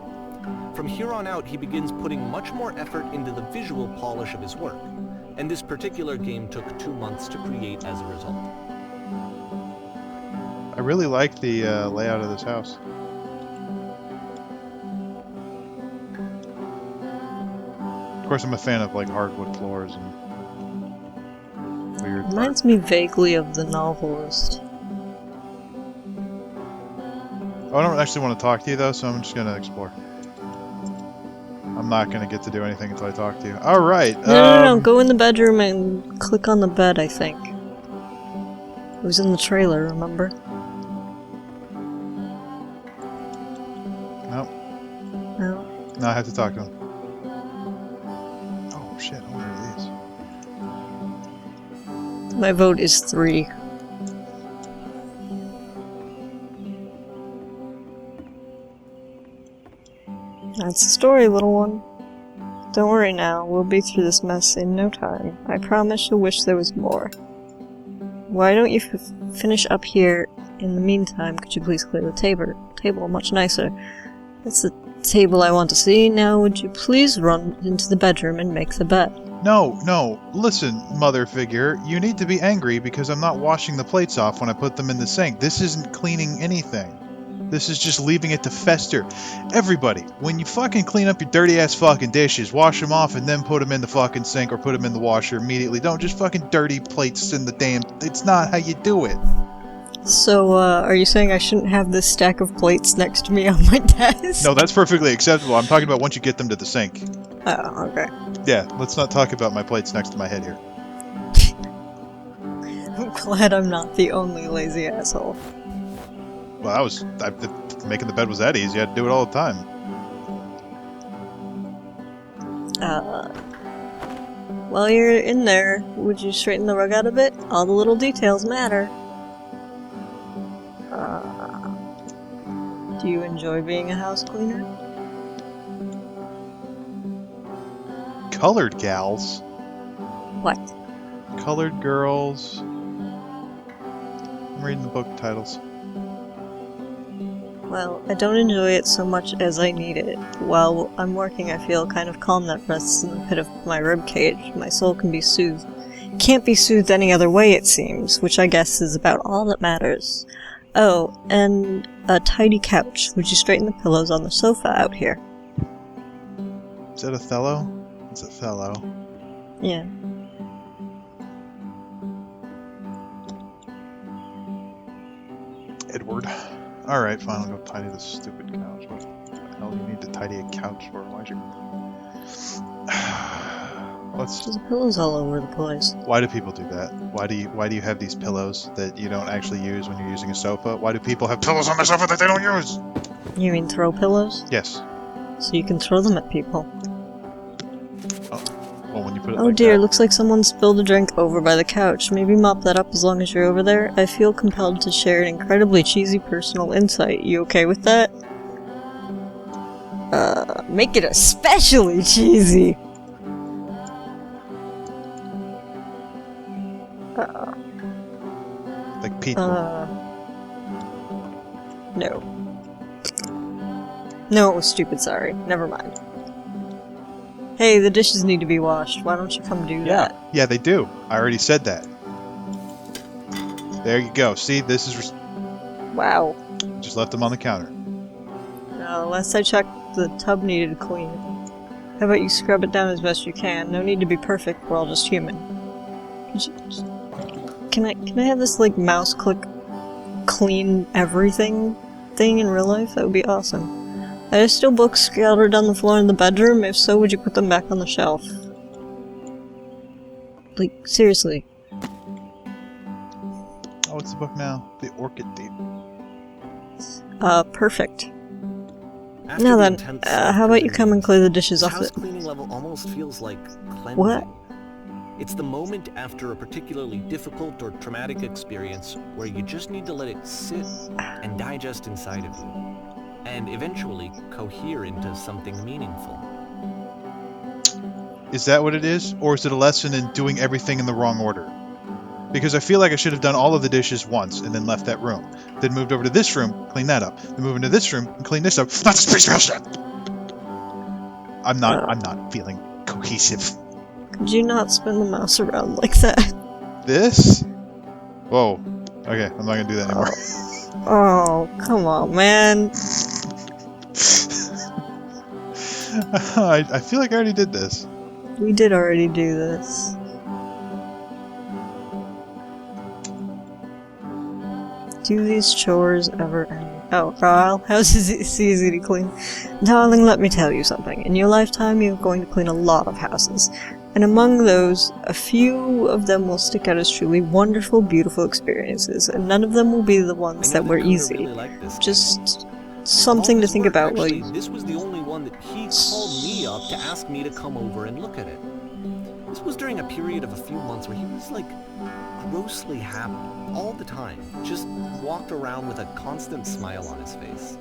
From here on out, he begins putting much more effort into the visual polish of his work, and this particular game took 2 months to create as a result. I really like the layout of this house. Of course, I'm a fan of like hardwood floors and weird. Reminds me vaguely of The Novelist. I don't actually want to talk to you though, so I'm just gonna explore. I'm not gonna get to do anything until I talk to you. All right. No. Go in the bedroom and click on the bed, I think. It was in the trailer, remember? Nope. No. No, I have to talk to him. Oh shit! What are these? My vote is 3. That's the story, little one. Don't worry now, we'll be through this mess in no time. I promise you'll wish there was more. Why don't you finish up here? In the meantime, could you please clear the table much nicer? That's the table I want to see. Now would you please run into the bedroom and make the bed? No. Listen, mother figure. You need to be angry because I'm not washing the plates off when I put them in the sink. This isn't cleaning anything. This is just leaving it to fester. Everybody, when you fucking clean up your dirty ass fucking dishes, wash them off and then put them in the fucking sink or put them in the washer immediately. Don't just fucking dirty plates in the damn... It's not how you do it. So, are you saying I shouldn't have this stack of plates next to me on my desk? No, that's perfectly acceptable. I'm talking about once you get them to the sink. Oh, okay. Yeah, let's not talk about my plates next to my head here. I'm glad I'm not the only lazy asshole. Well, making the bed was that easy. I had to do it all the time. While you're in there, would you straighten the rug out a bit? All the little details matter. Do you enjoy being a house cleaner? Colored gals. What? Colored girls. I'm reading the book titles. Well, I don't enjoy it so much as I need it. While I'm working, I feel a kind of calm that rests in the pit of my rib cage. My soul can be soothed. Can't be soothed any other way, it seems, which I guess is about all that matters. Oh, and a tidy couch. Would you straighten the pillows on the sofa out here? Is that Othello? It's Othello. Yeah. Edward. Alright, fine, I'll go tidy this stupid couch. What the hell do you need to tidy a couch for? Why'd you... There's pillows all over the place. Why do people do that? Why do you have these pillows that you don't actually use when you're using a sofa? Why do people have pillows on their sofa that they don't use? You mean throw pillows? Yes. So you can throw them at people. Well, when you put it Oh like dear, that. looks like someone spilled a drink over by the couch. Maybe mop that up as long as you're over there. I feel compelled to share an incredibly cheesy personal insight. You okay with that? Make it especially cheesy! Like pizza. No. No, it was stupid, sorry. Never mind. Hey, the dishes need to be washed. Why don't you come do that? Yeah, they do. I already said that. There you go. See, this is... Wow. Just left them on the counter. Last I checked, the tub needed cleaning. How about you scrub it down as best you can? No need to be perfect, we're all just human. Can I have this, like, mouse click clean everything thing in real life? That would be awesome. Are there still books scattered down the floor in the bedroom? If so, would you put them back on the shelf? Like, seriously. Oh, what's the book now? The Orchid Thief. Perfect. After Now the then, intense how about you come and clear the dishes this off house the... cleaning level almost feels like cleansing. What? It's the moment after a particularly difficult or traumatic experience where you just need to let it sit and digest inside of you, and eventually cohere into something meaningful. Is that what it is? Or is it a lesson in doing everything in the wrong order? Because I feel like I should have done all of the dishes once and then left that room. Then moved over to this room, cleaned that up. Then moved into this room and cleaned this up. Not this piece of shit! I'm not feeling cohesive. Could you not spin the mouse around like that? This? Whoa. Okay, I'm not gonna do that anymore. Oh, come on, man. I feel like I already did this. We did already do this. Do these chores ever end? Oh, Carl, houses is easy to clean. Darling, let me tell you something. In your lifetime, you're going to clean a lot of houses. And among those, a few of them will stick out as truly wonderful, beautiful experiences, and none of them will be the ones that were easy. Really liked this. Just something to think about while Actually, you... this was the only one that he called me up to ask me to come over and look at it. This was during a period of a few months where he was like grossly happy all the time. Just walked around with a constant smile on his face.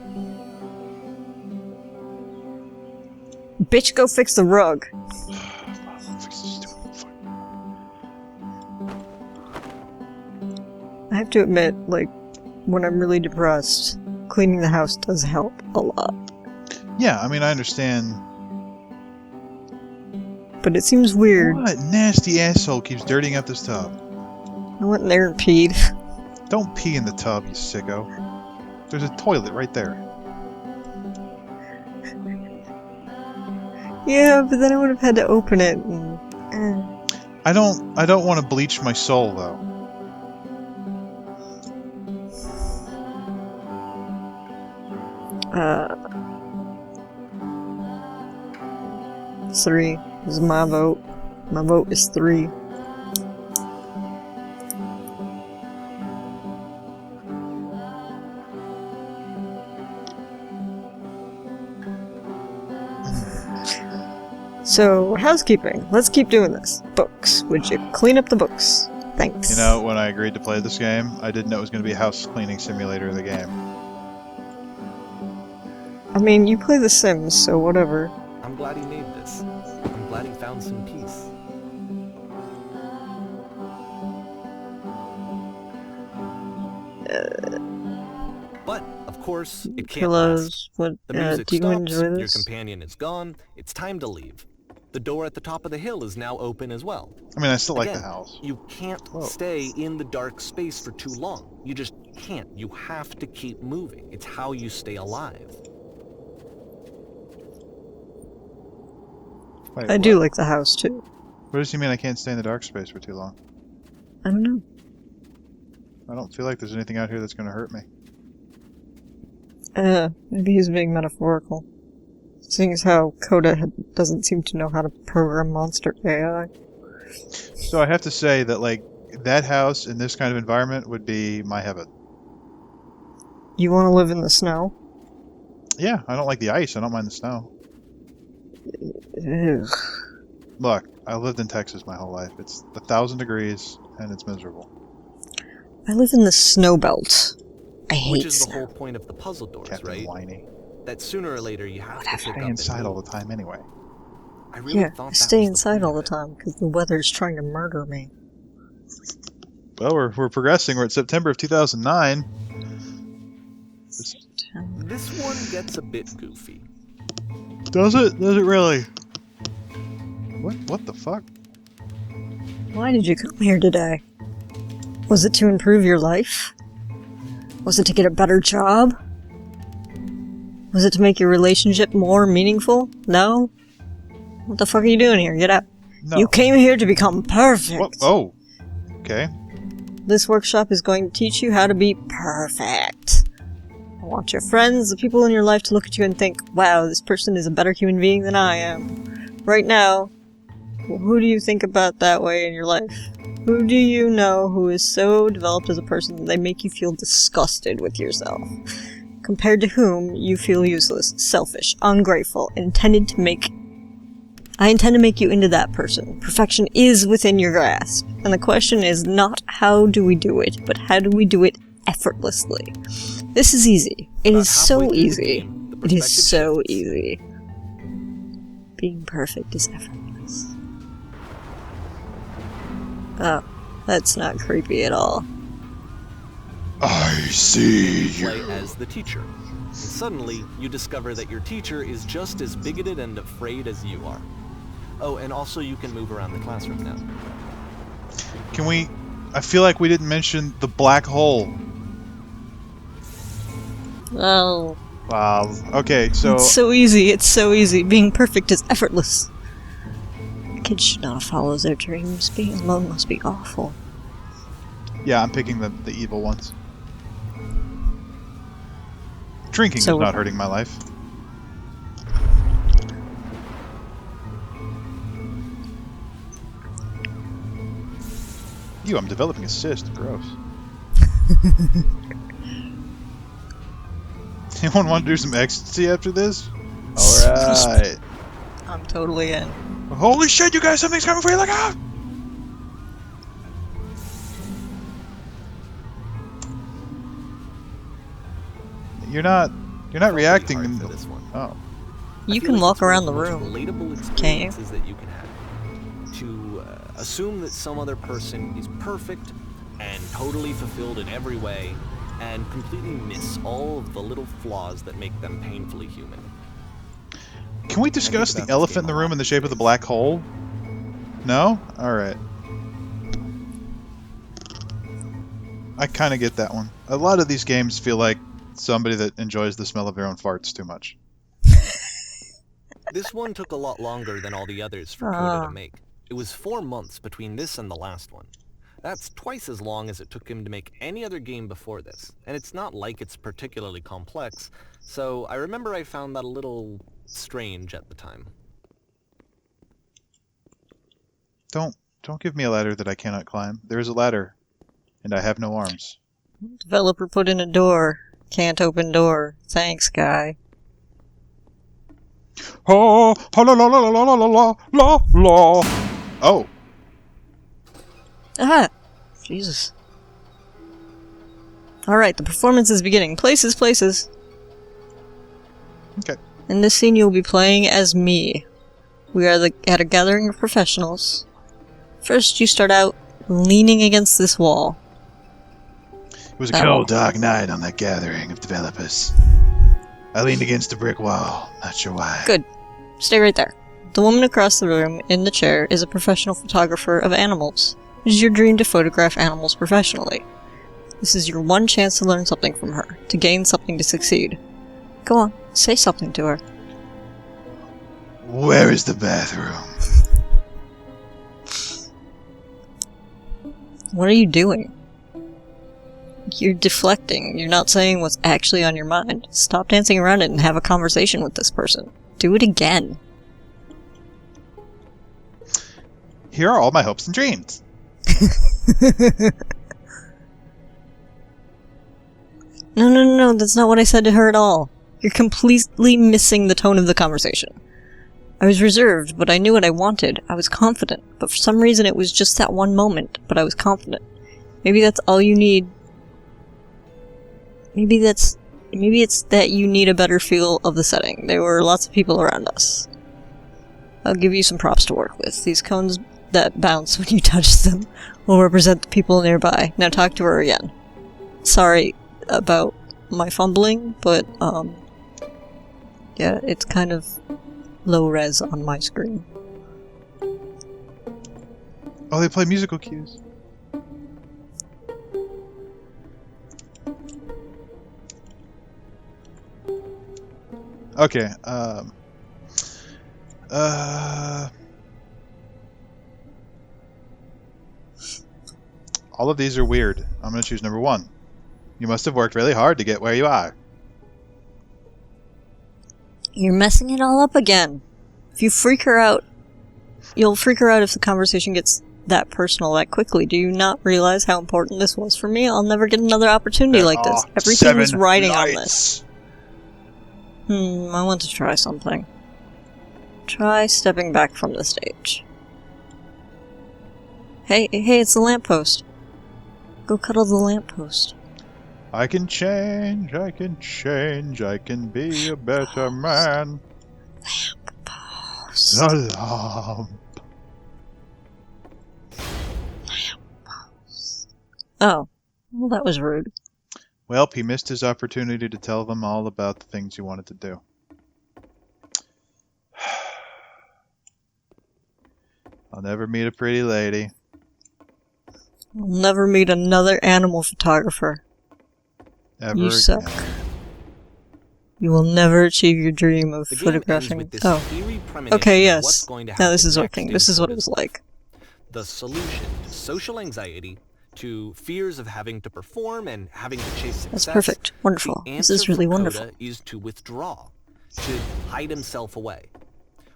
Bitch, go fix the rug. I have to admit, like, when I'm really depressed, cleaning the house does help a lot. Yeah, I mean, I understand. But it seems weird. What nasty asshole keeps dirtying up this tub? I went in there and peed. Don't pee in the tub, you sicko. There's a toilet right there. Yeah, but then I would have had to open it and... I don't want to bleach my soul, though. Three. This is my vote. My vote is 3. So, housekeeping. Let's keep doing this. Books. Would you clean up the books? Thanks. You know, when I agreed to play this game, I didn't know it was going to be a house cleaning simulator of the game. I mean, you play The Sims, so whatever. I'm glad he made this. I'm glad he found some peace. But, of course, it can't last. Pillows. What? The music Do you stops, enjoy your this? companion is gone, it's time to leave. The door at the top of the hill is now open as well. I mean, I still like the Again, house. You can't Whoa. stay in the dark space for too long. You just can't. You have to keep moving. It's how you stay alive. Wait, I do like the house, too. What does he mean I can't stay in the dark space for too long? I don't know. I don't feel like there's anything out here that's going to hurt me. Maybe he's being metaphorical. Seeing as how Coda doesn't seem to know how to program monster AI. So I have to say that, like, that house in this kind of environment would be my heaven. You want to live in the snow? Yeah, I don't like the ice. I don't mind the snow. Ugh. Look, I lived in Texas my whole life. It's 1,000 degrees, and it's miserable. I live in the snow belt. I hate Which is the snow. whole point of the puzzle doors, Captain right? Whiny. That sooner or later you have to pick Stay up and inside all move. the time anyway. I really Yeah, thought I that stay was the inside point all of the it. time because the weather's trying to murder me. Well, we're progressing. We're at September of 2009. This one gets a bit goofy. Does it? Does it really? What the fuck? Why did you come here today? Was it to improve your life? Was it to get a better job? Was it to make your relationship more meaningful? No? What the fuck are you doing here? Get out. No. You came here to become perfect. What? Oh. Okay. This workshop is going to teach you how to be perfect. I want your friends, the people in your life, to look at you and think, wow, this person is a better human being than I am. Right now, who do you think about that way in your life? Who do you know who is so developed as a person that they make you feel disgusted with yourself? Compared to whom you feel useless, selfish, ungrateful, I intend to make you into that person. Perfection is within your grasp. And the question is not how do we do it, but how do we do it effortlessly. This is easy. It About is so halfway through the easy. game, the It is perspective so shifts. easy. Being perfect is effortless. Oh, that's not creepy at all. I see Play as the teacher. And suddenly, you discover that your teacher is just as bigoted and afraid as you are. Oh, and also you can move around the classroom now. Can we... I feel like we didn't mention the black hole. Oh, Wow. Okay, so... it's so easy. It's so easy. Being perfect is effortless. Kids should not follow their dreams. Being alone must be awful. Yeah, I'm picking the evil ones. Drinking So- is not hurting my life. I'm developing a cyst. Gross. Anyone want to do some ecstasy after this? Alright. I'm totally in. Holy shit, you guys, something's coming for you, look out! You're not reacting Hard in for this one. Oh. I You feel can like walk it's one around of the most room, relatable can't you? experiences that you can have. To assume that some other person is perfect and totally fulfilled in every way, and completely miss all of the little flaws that make them painfully human. Can we discuss about the this elephant in game the a room lot in the shape of the these black hole? No? Alright. I kind of get that one. A lot of these games feel like somebody that enjoys the smell of their own farts too much. This one took a lot longer than all the others for Coda Ah. to make. It was 4 months between this and the last one. That's twice as long as it took him to make any other game before this, and it's not like it's particularly complex, so I remember I found that a little strange at the time. Don't give me a ladder that I cannot climb. There is a ladder, and I have no arms. Developer put in a door. Can't open door. Thanks, guy. Oh, la la la la la la la la. Oh, Ah! Jesus. Alright, the performance is beginning. Places, places. okay. In this scene, you'll be playing as me. We are at a gathering of professionals. First, you start out leaning against this wall. It was a That cold, wall. dark night on that gathering of developers. I leaned against a brick wall. Not sure why. Good. Stay right there. The woman across the room in the chair is a professional photographer of animals. It is your dream to photograph animals professionally. This is your one chance to learn something from her, to gain something to succeed. Go on, say something to her. Where is the bathroom? What are you doing? You're deflecting. You're not saying what's actually on your mind. Stop dancing around it and have a conversation with this person. Do it again. Here are all my hopes and dreams. No, that's not what I said to her at all. You're completely missing the tone of the conversation. I was reserved, but I knew what I wanted. I was confident, but for some reason it was just that one moment, but I was confident. Maybe that's all you need. Maybe it's that you need a better feel of the setting. There were lots of people around us. I'll give you some props to work with. These cones that bounce when you touch them will represent the people nearby. Now talk to her again. Sorry about my fumbling, but, yeah, it's kind of low res on my screen. Oh, they play musical cues. Okay, all of these are weird. I'm gonna choose number 1. You must have worked really hard to get where you are. You're messing it all up again. If you freak her out, you'll freak her out if the conversation gets that personal that quickly. Do you not realize how important this was for me? I'll never get another opportunity like this. Everything was riding on this. I want to try something. Try stepping back from the stage. Hey, it's the lamppost. Go cuddle the lamppost. I can change, I can change, I can be a better man. Lamppost. The lamp. Oh, well, that was rude. Well, he missed his opportunity to tell them all about the things he wanted to do. I'll never meet a pretty lady. I'll never meet another animal photographer. Ever You again. suck. You will never achieve your dream of The game ends photographing. with this Oh, eerie premonition okay, of what's yes. going to Now this happen is next working. in This is what it Coda's was like. The solution to social anxiety, to fears of having to perform and having to chase success. That's perfect. Wonderful. The This is answer really for wonderful. Coda is to withdraw, to hide himself away,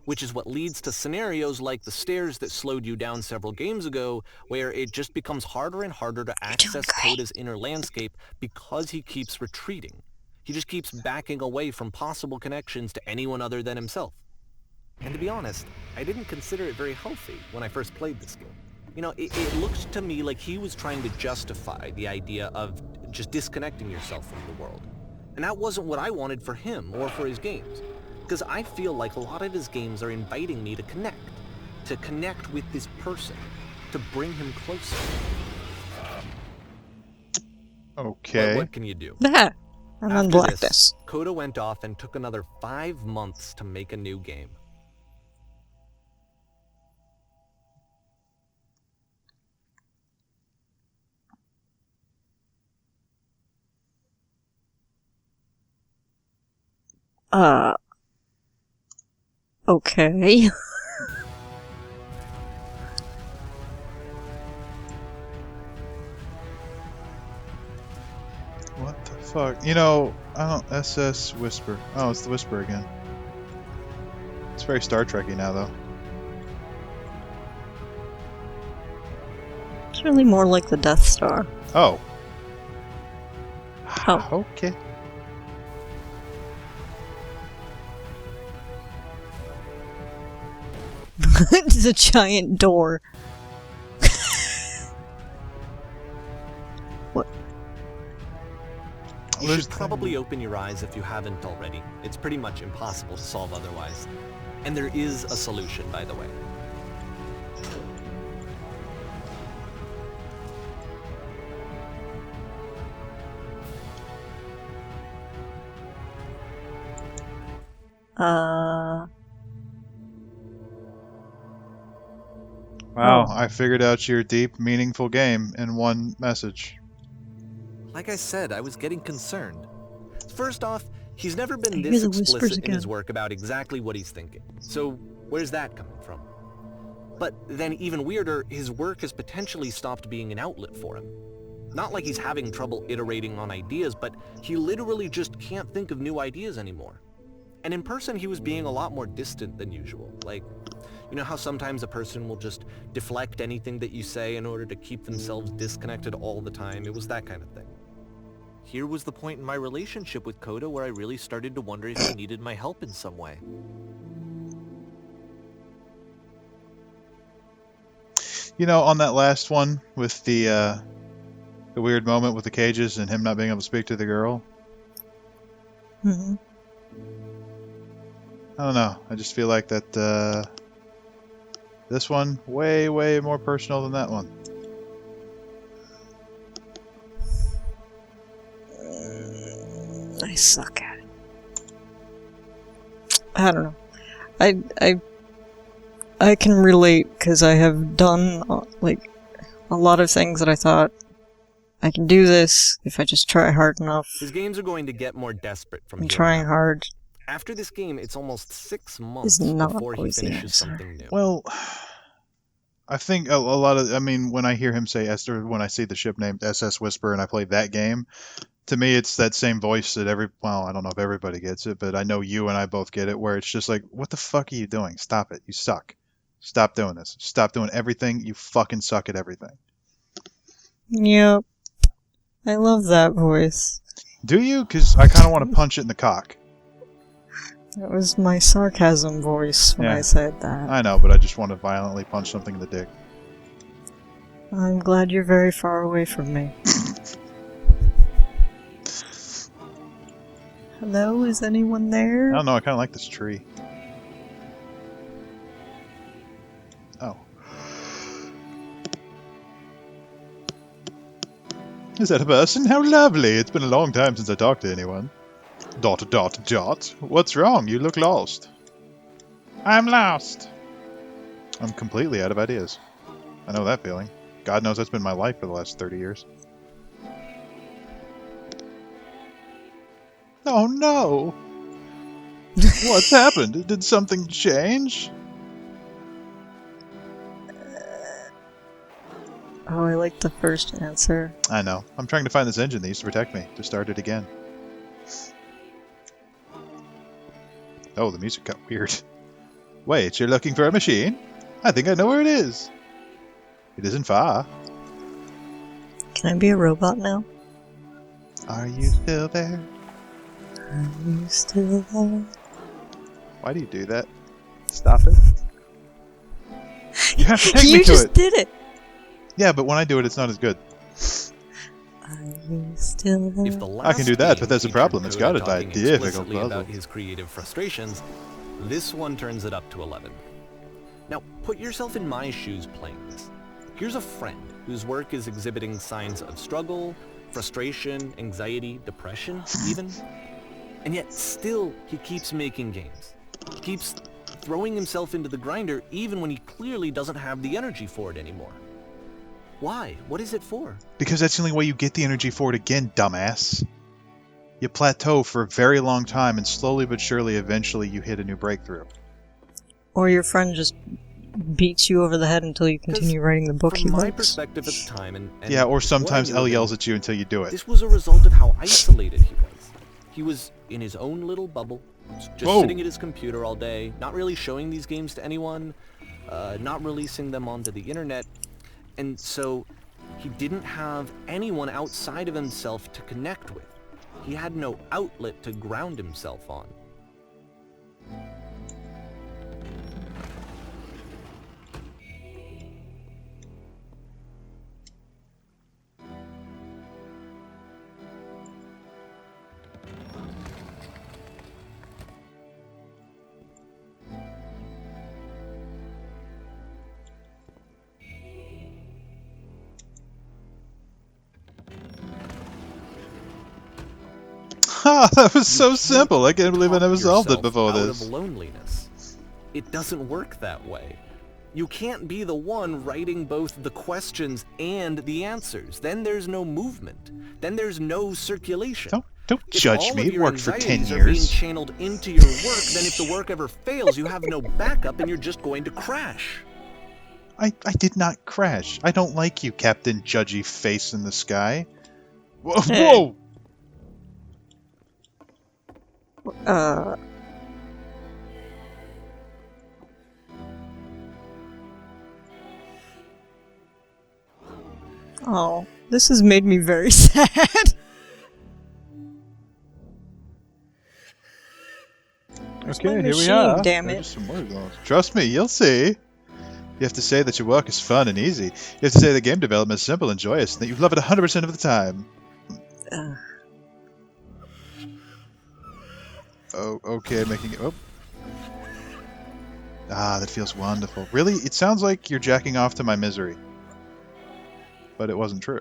which is what leads to scenarios like the stairs that slowed you down several games ago, where it just becomes harder and harder to access great. Coda's inner landscape because he keeps retreating. He just keeps backing away from possible connections to anyone other than himself. And to be honest, I didn't consider it very healthy when I first played this game. You know, it looked to me like he was trying to justify the idea of just disconnecting yourself from the world. And that wasn't what I wanted for him or for his games. Because I feel like a lot of his games are inviting me to connect with this person, to bring him closer. Okay. But what can you do? Ah, I'm After unblocked this, this. Coda went off and took another 5 months to make a new game. Okay. What the fuck? You know, I don't... SS Whisper. Oh, it's the Whisper again. It's very Star Trek-y now, though. It's really more like the Death Star. Oh. Oh. Okay. It's a giant door. What? You There's should probably open your eyes if you haven't already. It's pretty much impossible to solve otherwise. And there is a solution, by the way. Wow, Oh. I figured out your deep, meaningful game in one message. Like I said, I was getting concerned. First off, he's never been I hear this the whispers explicit in his again. work about exactly what he's thinking. So where's that coming from? But then even weirder, his work has potentially stopped being an outlet for him. Not like he's having trouble iterating on ideas, but he literally just can't think of new ideas anymore. And in person, he was being a lot more distant than usual. Like, you know how sometimes a person will just deflect anything that you say in order to keep themselves disconnected all the time? It was that kind of thing. Here was the point in my relationship with Coda where I really started to wonder if he needed my help in some way. You know, on that last one with the weird moment with the cages and him not being able to speak to the girl, Hmm. I don't know. I just feel like that this one way, way more personal than that one. I suck at it. I don't know. I can relate because I have done like a lot of things that I thought I can do this if I just try hard enough. His games are going to get more desperate from I'm here trying on out. hard. After this game, it's almost 6 months not before he always the finishes answer. something new. Well, I think a lot of, I mean, when I hear him say Esther, when I see the ship named SS Whisper and I play that game, to me it's that same voice that well, I don't know if everybody gets it, but I know you and I both get it, where it's just like, what the fuck are you doing? Stop it. You suck. Stop doing this. Stop doing everything. You fucking suck at everything. Yep. I love that voice. Do you? Because I kind of want to punch it in the cock. That was my sarcasm voice when Yeah. I said that. I know, but I just want to violently punch something in the dick. I'm glad you're very far away from me. Hello, is anyone I there? don't know. I kind of like this tree. Oh. Is that a person? How lovely! It's been a long time since I talked to anyone. ... What's wrong? You look lost. I'm lost. I'm completely out of ideas. I know that feeling. God knows that's been my life for the last 30 years. Oh no! What's happened? Did something change? Oh, I like the first answer. I know. I'm trying to find this engine that used to protect me to start it again. Oh, the music got weird. Wait, you're looking for a machine? I think I know where it is. It isn't far. Can I be a robot now? Are you still there? Are you still there? Why do you do that? Stop it. You have to take me You to just it. did it! Yeah, but when I do it, it's not as good. Are you still there? If the I can do last that, game but there's a featured problem. It's Coda guarded by a talking difficult explicitly puzzle. about his creative frustrations, this one turns it up to 11. Now, put yourself in my shoes playing this. Here's a friend whose work is exhibiting signs of struggle, frustration, anxiety, depression, even. And yet, still, he keeps making games. He keeps throwing himself into the grinder even when he clearly doesn't have the energy for it anymore. Why? What is it for? Because that's the only way you get the energy for it again, dumbass. You plateau for a very long time, and slowly but surely, eventually, you hit a new breakthrough. Or your friend just beats you over the head until you continue writing the book he From my likes. perspective at the time, and Yeah, or what I sometimes knew L of him, yells at you until you do it. this was a result of how isolated he was. He was in his own little bubble, just Whoa. sitting at his computer all day, not really showing these games to anyone, not releasing them onto the internet, and so he didn't have anyone outside of himself to connect with. He had no outlet to ground himself on. Ha! That was so simple. I can't believe I Talk never solved it yourself before out this. of loneliness. It doesn't work that way. You can't be the one writing both the questions and the answers. Then there's no movement. Then there's no circulation. Don't If judge all me. of It your worked for 10 anxieties are being years. channeled into your work, then if the work ever fails, you have no backup and you're just going to crash. I did not crash. I don't like you, Captain Judgy Face in the Sky. Whoa! Hey. Whoa! Oh, this has made me very sad. Okay, my here we machine, are. damn There's it. some more going. Trust me, you'll see. You have to say that your work is fun and easy. You have to say that game development is simple and joyous, and that you love it 100% of the time. Oh, okay, making it... Oh. Ah, that feels wonderful. Really? It sounds like you're jacking off to my misery. But it wasn't true.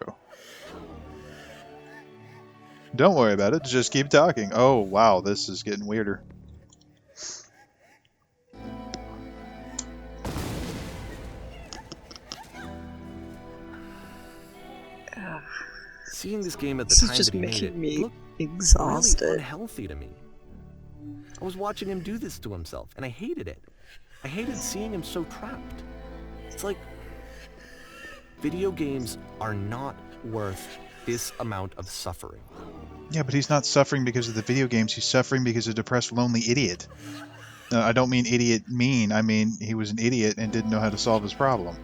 Don't worry about it, just keep talking. Oh, wow, this is getting weirder. Seeing this game at the This is time just that he made making it me looked really exhausted. unhealthy to me. I was watching him do this to himself, and I hated it. I hated seeing him so trapped. It's like video games are not worth this amount of suffering. Yeah, but he's not suffering because of the video games. He's suffering because of a depressed, lonely idiot. No, I don't mean idiot mean. I mean he was an idiot and didn't know how to solve his problem.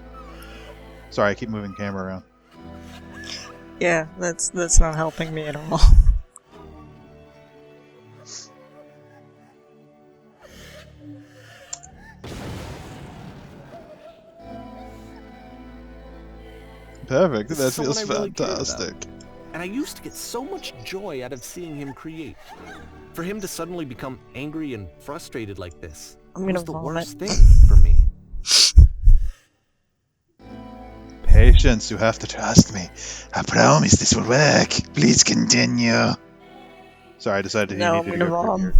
Sorry, I keep moving the camera around. Yeah, that's not helping me at all. Perfect. This That is someone feels I really cared about. fantastic. And I used to get so much joy out of seeing him create. For him to suddenly become angry and frustrated like this I'm gonna was the vomit. worst thing for me. Patience, you have to trust me. I promise this will work. Please continue. Sorry, I decided he No, needed I'm to gonna go vom. here.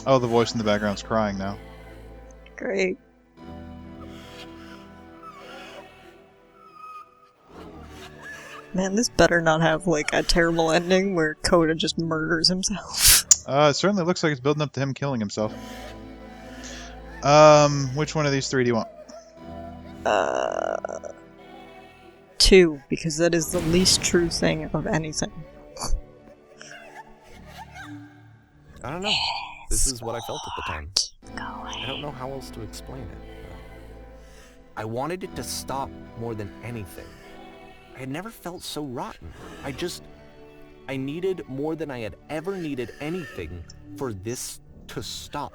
Oh, the voice in the background's crying now. Great. Man, this better not have, like, a terrible ending where Coda just murders himself. It certainly looks like it's building up to him killing himself. Which one of these three do you want? 2, because that is the least true thing of anything. I don't know. This is what I felt at the time. I don't know how else to explain it. I wanted it to stop more than anything. I had never felt so rotten. I needed more than I had ever needed anything for this to stop.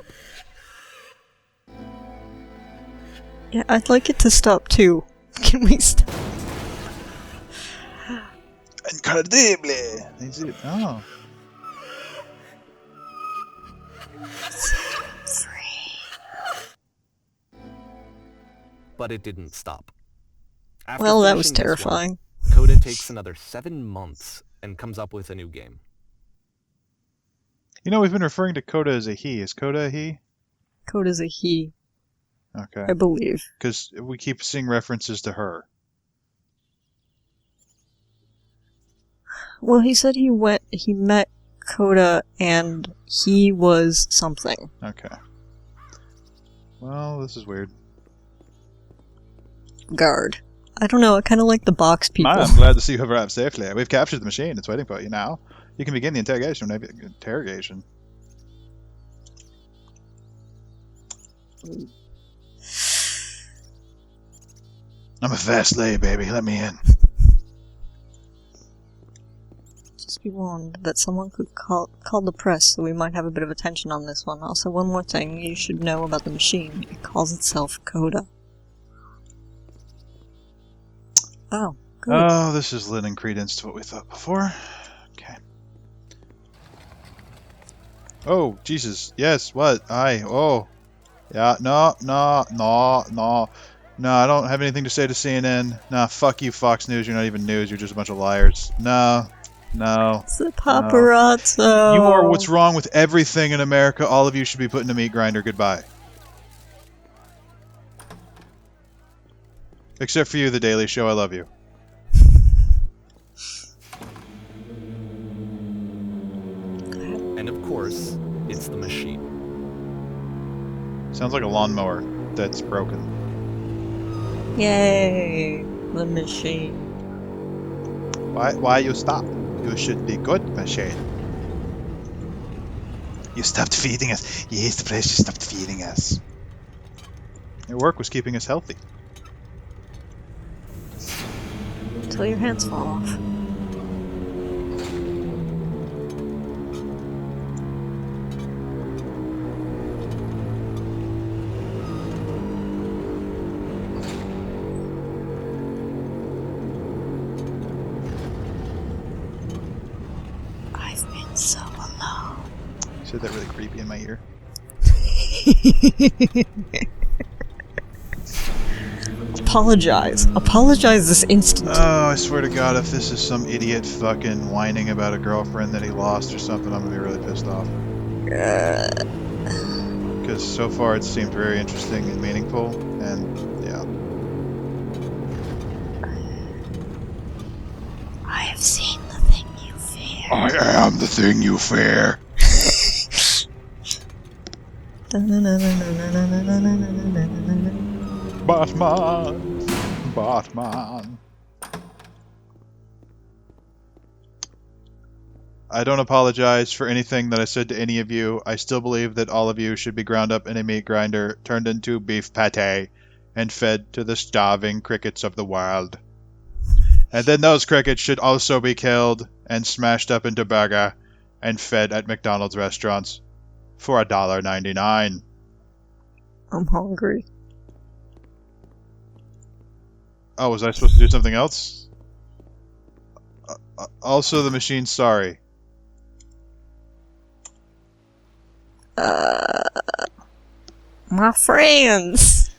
Yeah, I'd like it to stop too. Can we stop? Incredible! Is it? Oh. But it didn't stop. After Well, that was finishing this one, terrifying. Coda takes another 7 months and comes up with a new game. You know, we've been referring to Coda as a he. Is Coda a he? Coda's a he, Okay. I believe. Because we keep seeing references to her. Well, he said he met Coda and he was something. Okay. Well, this is weird. Guard. I don't know, I kind of like the box people. I'm glad to see you have arrived safely. We've captured the machine. It's waiting for you now. You can begin the interrogation. Interrogation. I'm a fast lay, baby. Let me in. Just be warned that someone could call the press, so we might have a bit of attention on this one. Also, one more thing you should know about the machine. It calls itself Coda. Oh, good. Oh, this is lending credence to what we thought before. Okay. Oh, Jesus. Yes, what? Oh. Yeah, no. No, I don't have anything to say to CNN. Nah, fuck you, Fox News. You're not even news. You're just a bunch of liars. No. It's the paparazzo. You are what's wrong with everything in America. All of you should be put in a meat grinder. Goodbye. Except for you, The Daily Show. I love you. And of course, it's the machine. Sounds like a lawnmower that's broken. Yay, the machine. Why you stop? You should be good, machine. You stopped feeding us. Yes, the place you stopped feeding us. Your work was keeping us healthy. Until your hands fall off. I've been so alone. You said that really creepy in my ear. Apologize. Apologize this instant. Oh, I swear to God, if this is some idiot fucking whining about a girlfriend that he lost or something, I'm gonna be really pissed off. Because so far it seemed very interesting and meaningful, and yeah. I have seen the thing you fear. I am the thing you fear. Batman. I don't apologize for anything that I said to any of you. I still believe that all of you should be ground up in a meat grinder, turned into beef pate, and fed to the starving crickets of the wild. And then those crickets should also be killed and smashed up into burger and fed at McDonald's restaurants for $1.99. I'm hungry. Oh, was I supposed to do something else? Also, the machine's sorry. My friends.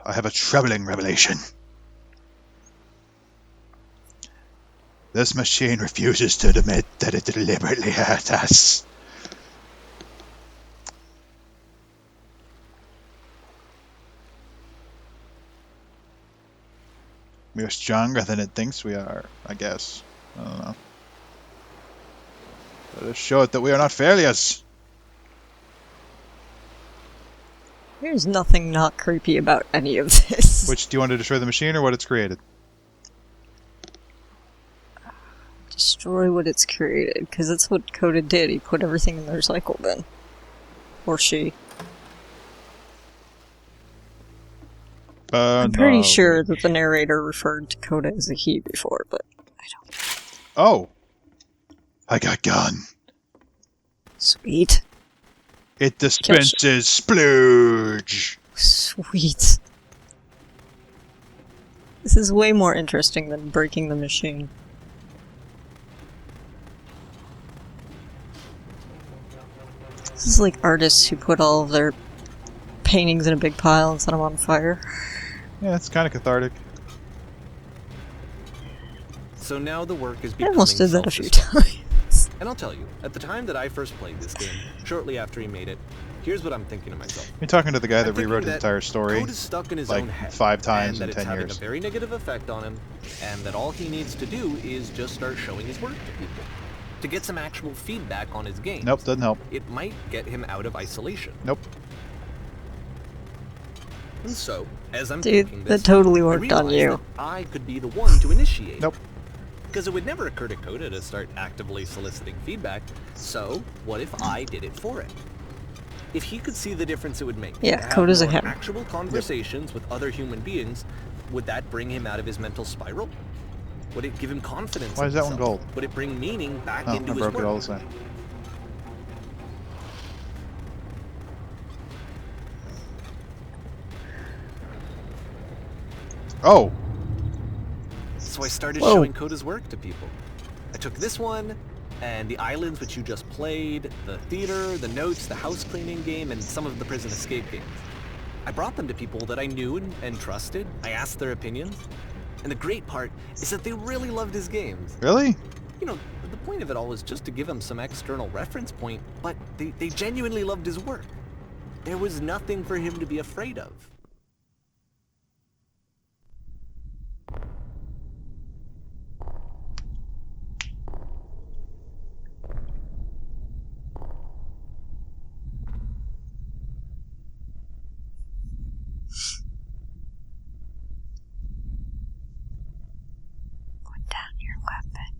I have a troubling revelation. This machine refuses to admit that it deliberately hurt us. We are stronger than it thinks we are, I guess. I don't know. Let us show it that we are not failures. There's nothing not creepy about any of this. Which, do you want to destroy the machine or what it's created? Destroy what it's created, because that's what Coda did. He put everything in the recycle bin. Or she. I'm pretty sure that the narrator referred to Coda as a he before, but I don't. Oh! I got gun. Sweet. It dispenses splooge. Sweet. This is way more interesting than breaking the machine. This is like artists who put all of their paintings in a big pile and set them on fire. Yeah, it's kind of cathartic. So now the work is I becoming almost did that a few self-destructive. times. And I'll tell you, at the time that I first played this game, shortly after he made it, here's what I'm thinking to myself. You're talking to the guy that I'm thinking rewrote his that entire story Code is stuck in his like own head, 5 times and in that 10 it's having years. a very negative effect on him, and that all he needs to do is just start showing his work to people, to get some actual feedback on his game. Nope, doesn't help. It might get him out of isolation. Nope. And so, as I'm Dude, thinking that this, totally I worked on realized you. that I could be the one to initiate. Nope. Because it would never occur to Coda to start actively soliciting feedback, so what if I did it for him? If he could see the difference it would make Yeah, to have Coda's a more him. actual conversations with other human beings, would that bring him out of his mental spiral? Would it give him confidence Why in is that one himself? gold? Would it bring meaning back Oh, into I his broke work? it all the same. Oh! So I started Whoa. showing Coda's work to people. I took this one, and the islands which you just played, the theater, the notes, the house cleaning game, and some of the prison escape games. I brought them to people that I knew and trusted. I asked their opinions. And the great part is that they really loved his games. Really? You know, the point of it all was just to give him some external reference point, but they genuinely loved his work. There was nothing for him to be afraid of. Put down your weapon.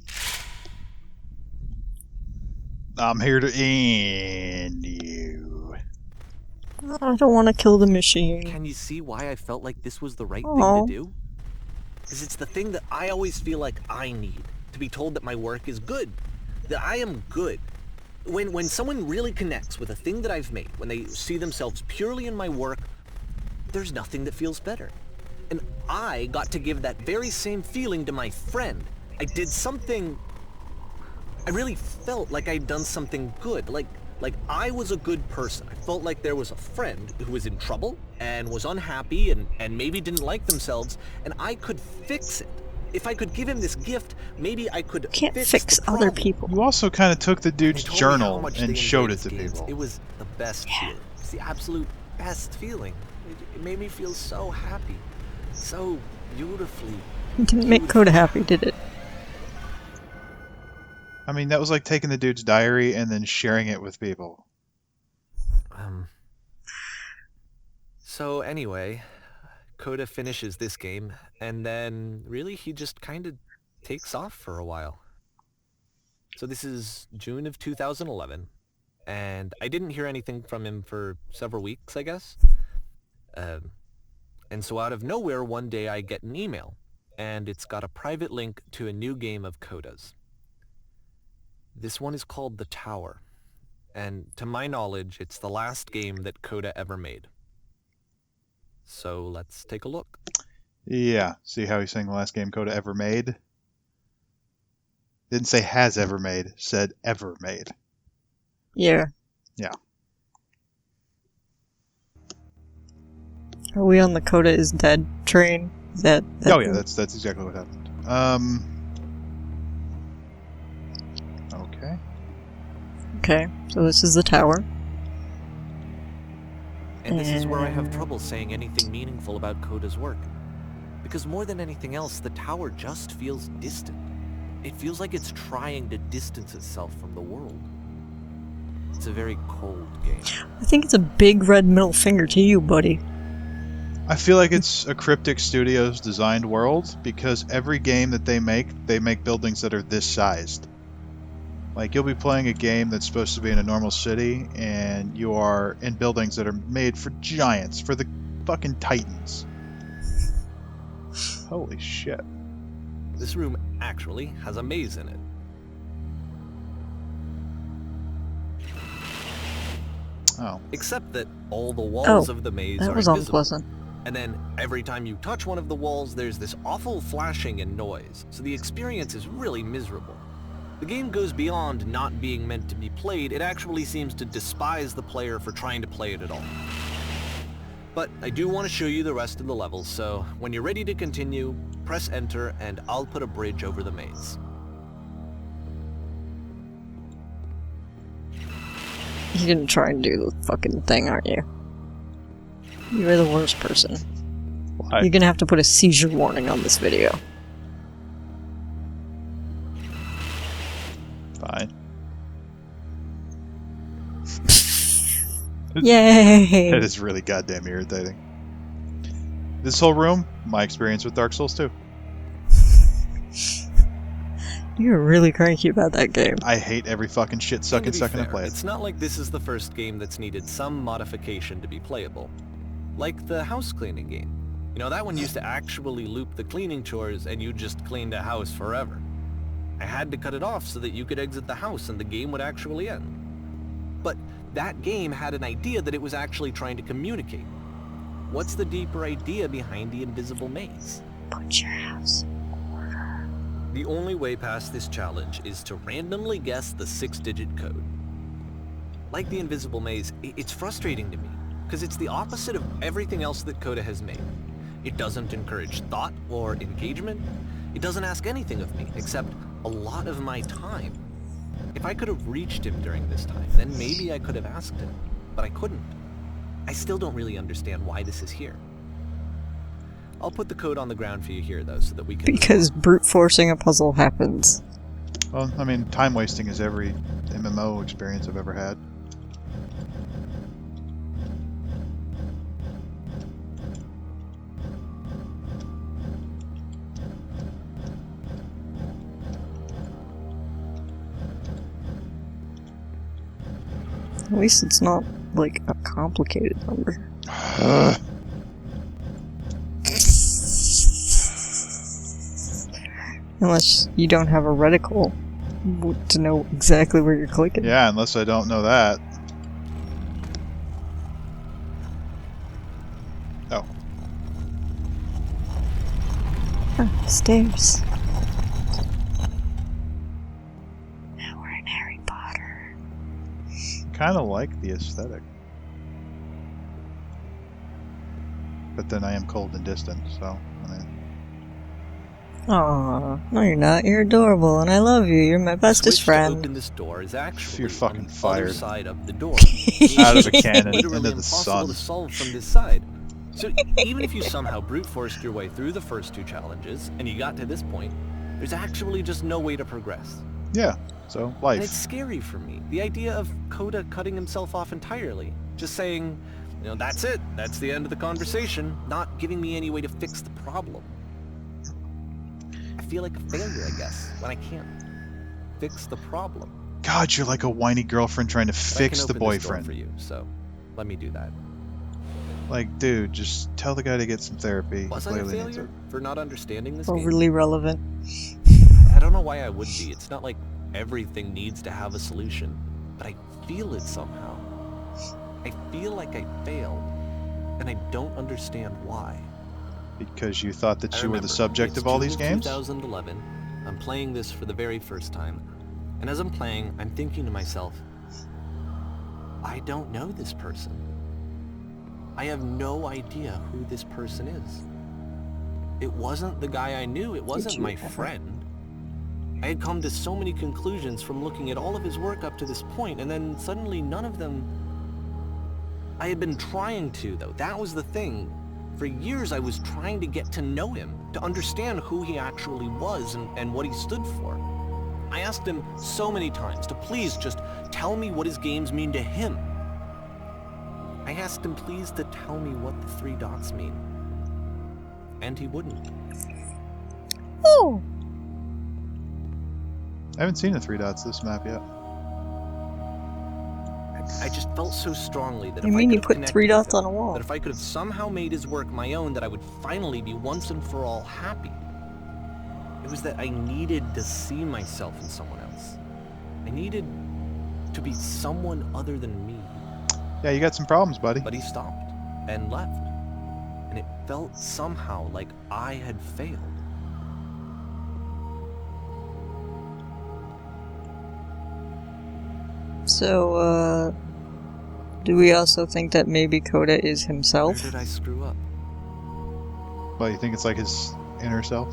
I'm here to end you. I don't want to kill the machine. Can you see why I felt like this was the right Aw. thing to do? Because it's the thing that I always feel like I need, to be told that my work is good, that I am good. When someone really connects with a thing that I've made, when they see themselves purely in my work, there's nothing that feels better. And I got to give that very same feeling to my friend. I did something... I really felt like I'd done something good, like I was a good person. I felt like there was a friend who was in trouble and was unhappy and maybe didn't like themselves, and I could fix it. If I could give him this gift, maybe I could You can't fix fix the other problem. people. You also kind of took the And dude's he told me how journal much and they showed it enjoyed to his games. people. It was the best feeling. It's the absolute best feeling. It made me feel so happy. So beautifully. It didn't make Coda happy, did it? I mean, that was like taking the dude's diary and then sharing it with people. So anyway, Coda finishes this game, and then really he just kind of takes off for a while. So this is June of 2011, and I didn't hear anything from him for several weeks, I guess. And so out of nowhere, one day I get an email, and it's got a private link to a new game of Coda's. This one is called The Tower, and to my knowledge, it's the last game that Coda ever made. So let's take a look. Yeah, see how he's saying the last game Coda ever made? Didn't say has ever made, said ever made. Yeah. Yeah. Are we on the Coda is dead train? Is that Oh yeah, that's exactly what happened. Okay. Okay, so this is the tower. And this is where I have trouble saying anything meaningful about Coda's work. Because more than anything else, the tower just feels distant. it feels like it's trying to distance itself from the world. It's a very cold game. I think it's a big red middle finger to you, buddy. I feel like it's a Cryptic Studios designed world because every game that they make buildings that are this sized. Like, you'll be playing a game that's supposed to be in a normal city, and you are in buildings that are made for giants, for the fucking titans. Holy shit. This room actually has a maze in it. Oh. Except that all the walls of the maze That are was invisible. unpleasant. And then every time you touch one of the walls, there's this awful flashing and noise, so the experience is really miserable. The game goes beyond not being meant to be played, it actually seems to despise the player for trying to play it at all. But I do want to show you the rest of the levels, so when you're ready to continue, press enter and I'll put a bridge over the maze. You're gonna try and do the fucking thing, aren't you? You're the worst person. Why? You're gonna have to put a seizure warning on this video. Fine. Yay! It is really goddamn irritating. This whole room, my experience with Dark Souls 2. You're really cranky about that game. I hate every fucking shit And sucking to be second to fair, play it. it's not like this is the first game that's needed some modification to be playable. Like the house cleaning game. You know, that one used to actually loop the cleaning chores and you just cleaned a house forever. I had to cut it off so that you could exit the house and the game would actually end. But that game had an idea that it was actually trying to communicate. What's the deeper idea behind the invisible maze? Put your house. The only way past this challenge is to randomly guess the 6-digit code. Like the invisible maze, it's frustrating to me, because it's the opposite of everything else that Coda has made. It doesn't encourage thought or engagement. It doesn't ask anything of me, except a lot of my time. If I could have reached him during this time, then maybe I could have asked him, but I couldn't. I still don't really understand why this is here. I'll put the code on the ground for you here, though, so that we can... Because brute forcing a puzzle happens. Well, I mean, time wasting is every MMO experience I've ever had. At least it's not, like, a complicated number. Unless you don't have a reticle to know exactly where you're clicking. Yeah, unless I don't know that. Oh. Huh, stairs. Now we're in Harry Potter. Kind of like the aesthetic. But then I am cold and distant, so, I mean... Aw, no you're not. You're adorable and I love you. You're my The bestest switch to friend. open this door is actually You're fucking on the other fired. side of the door. Out of a cannon Literally into the impossible sun. to solve from this side. So even if you somehow brute forced your way through the first 2 challenges and you got to this point, there's actually just no way to progress. Yeah, so, And it's life. scary for me. The idea of Coda cutting himself off entirely, just saying, you know, that's it, that's the end of the conversation, not giving me any way to fix the problem. I feel like a failure, I guess, when I can't fix the problem. God, you're like a whiny girlfriend trying to But fix I the can open this door boyfriend. for you, so let me do that. Like, dude, just tell the guy to get some therapy. Was He I a clearly needs failure for not understanding this game? Overly relevant. I don't know why I would be. It's not like everything needs to have a solution, but I feel it somehow. I feel like I failed, and I don't understand why. Because you thought that I you were the remember, subject it's of all June these games? 2011. I'm playing this for the very first time, and as I'm playing, I'm thinking to myself, I don't know this person. I have no idea who this person is. It wasn't the guy I knew, it wasn't you my ever? friend. I had come to so many conclusions from looking at all of his work up to this point, and then suddenly none of them... I had been trying to, though. That was the thing. For years I was trying to get to know him, to understand who he actually was and what he stood for. I asked him so many times to please just tell me what his games mean to him. I asked him please to tell me what the 3 dots mean. And he wouldn't. Oh! I haven't seen the 3 dots this map yet. I just felt so strongly that You if mean I you could have put connected 3 with dots him, on a wall? that if I could have somehow made his work my own, that I would finally be once and for all happy. It was that I needed to see myself in someone else. I needed to be someone other than me. Yeah, you got some problems, buddy. But he stopped and left. And it felt somehow like I had failed. So, do we also think that maybe Coda is Where himself? did I screw up? Well, you think it's like his inner self?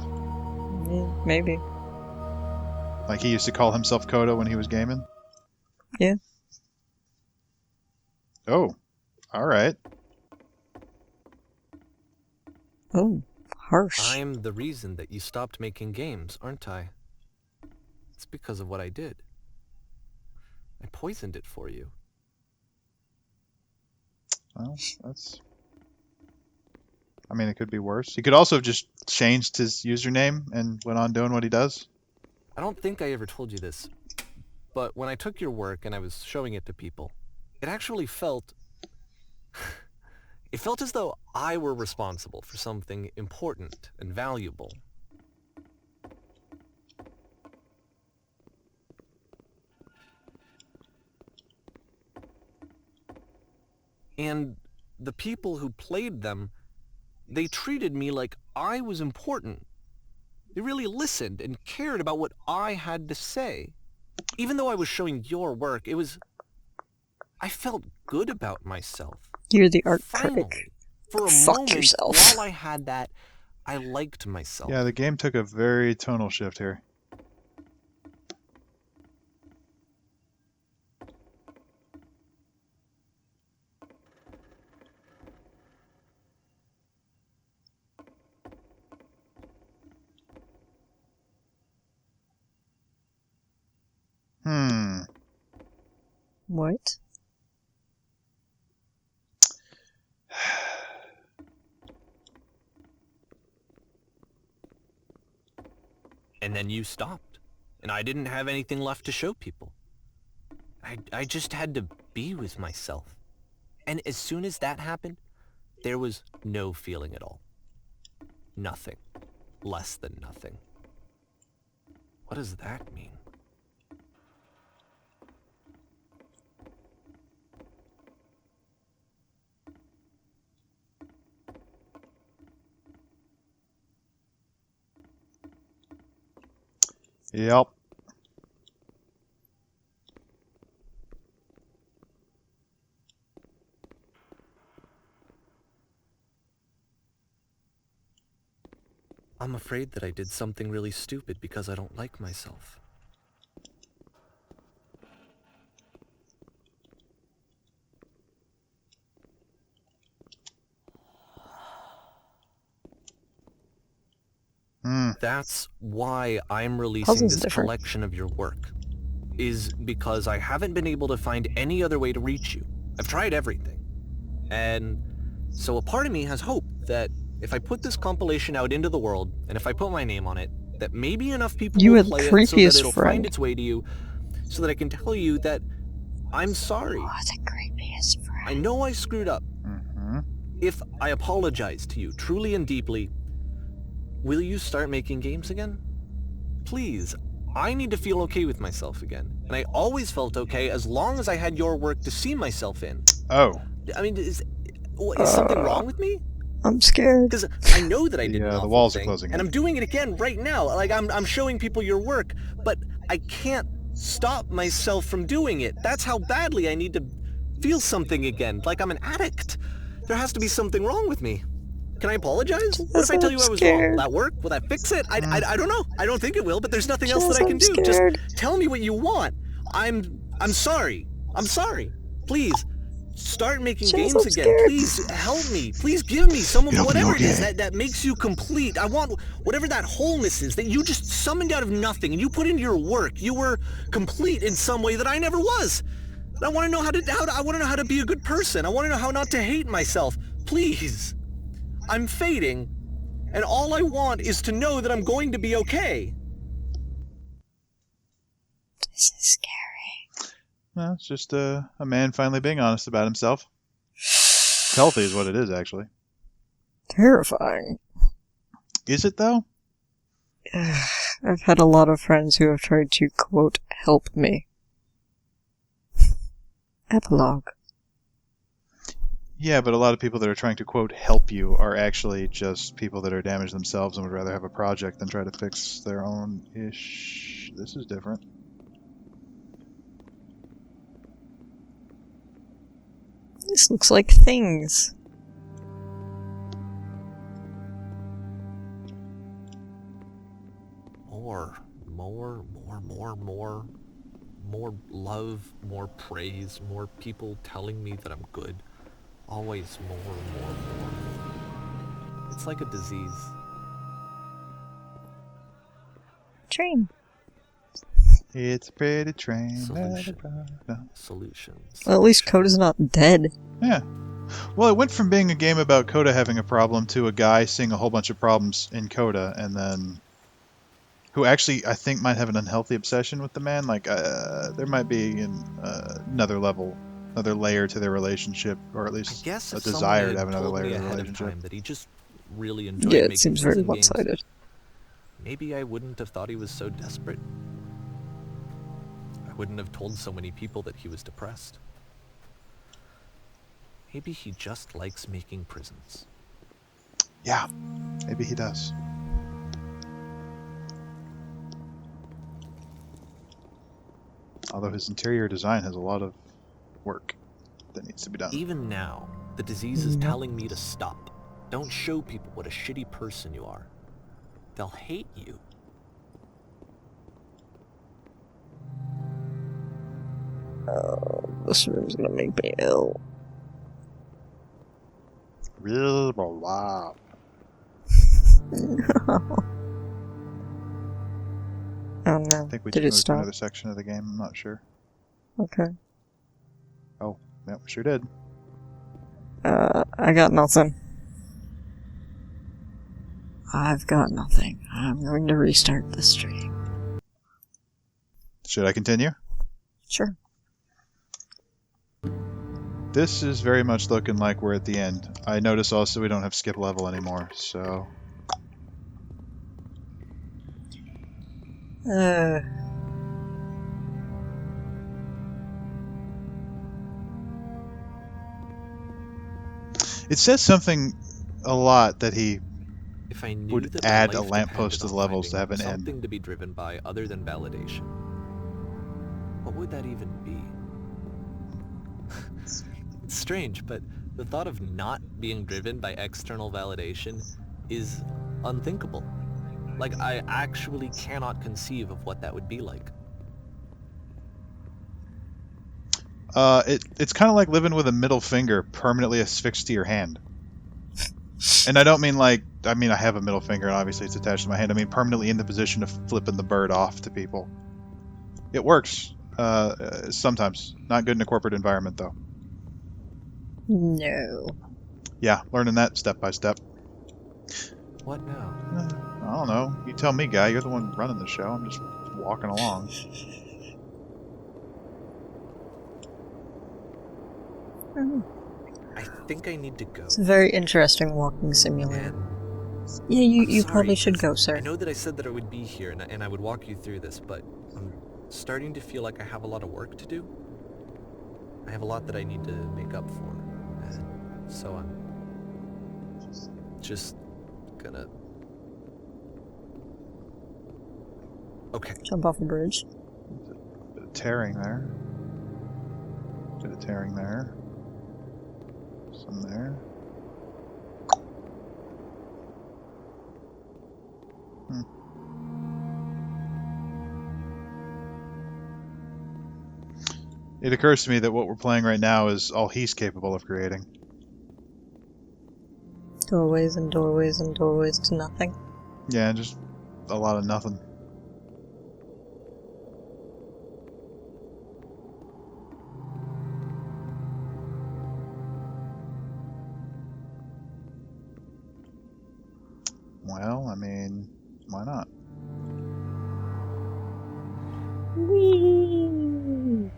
Yeah, maybe. Like he used to call himself Coda when he was gaming? Yeah. Oh, alright. Oh, harsh. I'm the reason that you stopped making games, aren't I? It's because of what I did. I poisoned it for you. Well, that's... I mean, it could be worse. He could also have just changed his username and went on doing what he does. I don't think I ever told you this, but when I took your work and I was showing it to people, it actually felt... it felt as though I were responsible for something important and valuable. And the people who played them, they treated me like I was important. They really listened and cared about what I had to say. Even though I was showing your work, I felt good about myself. You're the art Finally, critic. for a Fuck moment, yourself. while I had that, I liked myself. Yeah, the game took a very tonal shift here. What? And then you stopped, and I didn't have anything left to show people. I just had to be with myself. And as soon as that happened, there was no feeling at all. Nothing. Less than nothing. What does that mean? Yep. I'm afraid that I did something really stupid because I don't like myself. That's why I'm releasing Puzzle's this different. collection of your work. Is because I haven't been able to find any other way to reach you. I've tried everything. And so a part of me has hope that if I put this compilation out into the world, and if I put my name on it, that maybe enough people You will are the play it so that creepiest it'll friend. find its way to you, so that I can tell you that I'm sorry. Oh, the creepiest friend. I know I screwed up. Mm-hmm. If I apologize to you truly and deeply, will you start making games again? Please, I need to feel okay with myself again. And I always felt okay as long as I had your work to see myself in. Oh. I mean, is something wrong with me? I'm scared. Because I know that I did an Yeah, the awful walls are thing, closing and in. I'm doing it again right now. Like, I'm showing people your work, but I can't stop myself from doing it. That's how badly I need to feel something again, like I'm an addict. There has to be something wrong with me. Can I apologize? What if I tell you I was wrong? Will that work? Will that fix it? I don't know. I don't think it will, but there's nothing else that I can do. Scared. Just tell me what you want. I'm sorry. I'm sorry. Please, start making Jeez, games I'm again. scared. Please help me. Please give me some of It'll be whatever it is okay. that makes you complete. I want whatever that wholeness is that you just summoned out of nothing and you put into your work. You were complete in some way that I never was. I want to know I want to know how to be a good person. I want to know how not to hate myself. Please. I'm fading, and all I want is to know that I'm going to be okay. This is scary. Well, it's just a man finally being honest about himself. It's healthy is what it is, actually. Terrifying. Is it, though? I've had a lot of friends who have tried to, quote, help me. Epilogue. Yeah, but a lot of people that are trying to, quote, help you are actually just people that are damaged themselves and would rather have a project than try to fix their own ish. This is different. This looks like things. More love, more praise, more people telling me that I'm good. Always more. It's like a disease. Train. It's a pretty train. Solutions. Well, at least Coda's not dead. Yeah. Well, it went from being a game about Coda having a problem to a guy seeing a whole bunch of problems in Coda, and then who actually I think might have an unhealthy obsession with the man. Like there might be another level, another layer to their relationship, or at I least guess a if desire someone to have had another told layer me to the ahead of relationship. time that he just really enjoyed Yeah, making it seems very prison games, one-sided. maybe I wouldn't have thought he was so desperate. I wouldn't have told so many people that he was depressed. Maybe he just likes making prisons. Yeah, maybe he does. Although his interior design has a lot of work that needs to be done. Even now, the disease is Nope. telling me to stop. Don't show people what a shitty person you are. They'll hate you. This room's gonna make me ill. Real wow. Oh no. I think we Did just it moved to stop? another section of the game. I'm not sure. Okay. Oh, yeah, we sure did. I got nothing. I've got nothing. I'm going to restart the stream. Should I continue? Sure. This is very much looking like we're at the end. I notice also we don't have skip level anymore, so... It says something a lot that he If I knew would that my add a life lamppost depended to the on levels to finding have an end. something to be driven by other than validation, what would that even be? It's strange, but the thought of not being driven by external validation is unthinkable. Like, I actually cannot conceive of what that would be like. It's kind of like living with a middle finger permanently affixed to your hand. And I don't mean like, I mean I have a middle finger and obviously it's attached to my hand. I mean permanently in the position of flipping the bird off to people. It works. Sometimes. Not good in a corporate environment though. No. Yeah, learning that step by step. What now? I don't know. You tell me, guy. You're the one running the show. I'm just walking along. I think I need to go. It's a very interesting walking simulator. And Yeah, you sorry, probably should 'cause go, sir. I know that I said that I would be here and I would walk you through this, but I'm starting to feel like I have a lot of work to do. I have a lot that I need to make up for. And so I'm just gonna... Okay. Jump off a bridge. Bit of tearing there. Bit of tearing there. Some there. It occurs to me that what we're playing right now is all he's capable of creating. Doorways and doorways and doorways to nothing. Yeah, just a lot of nothing. Well, I mean, why not? Whee!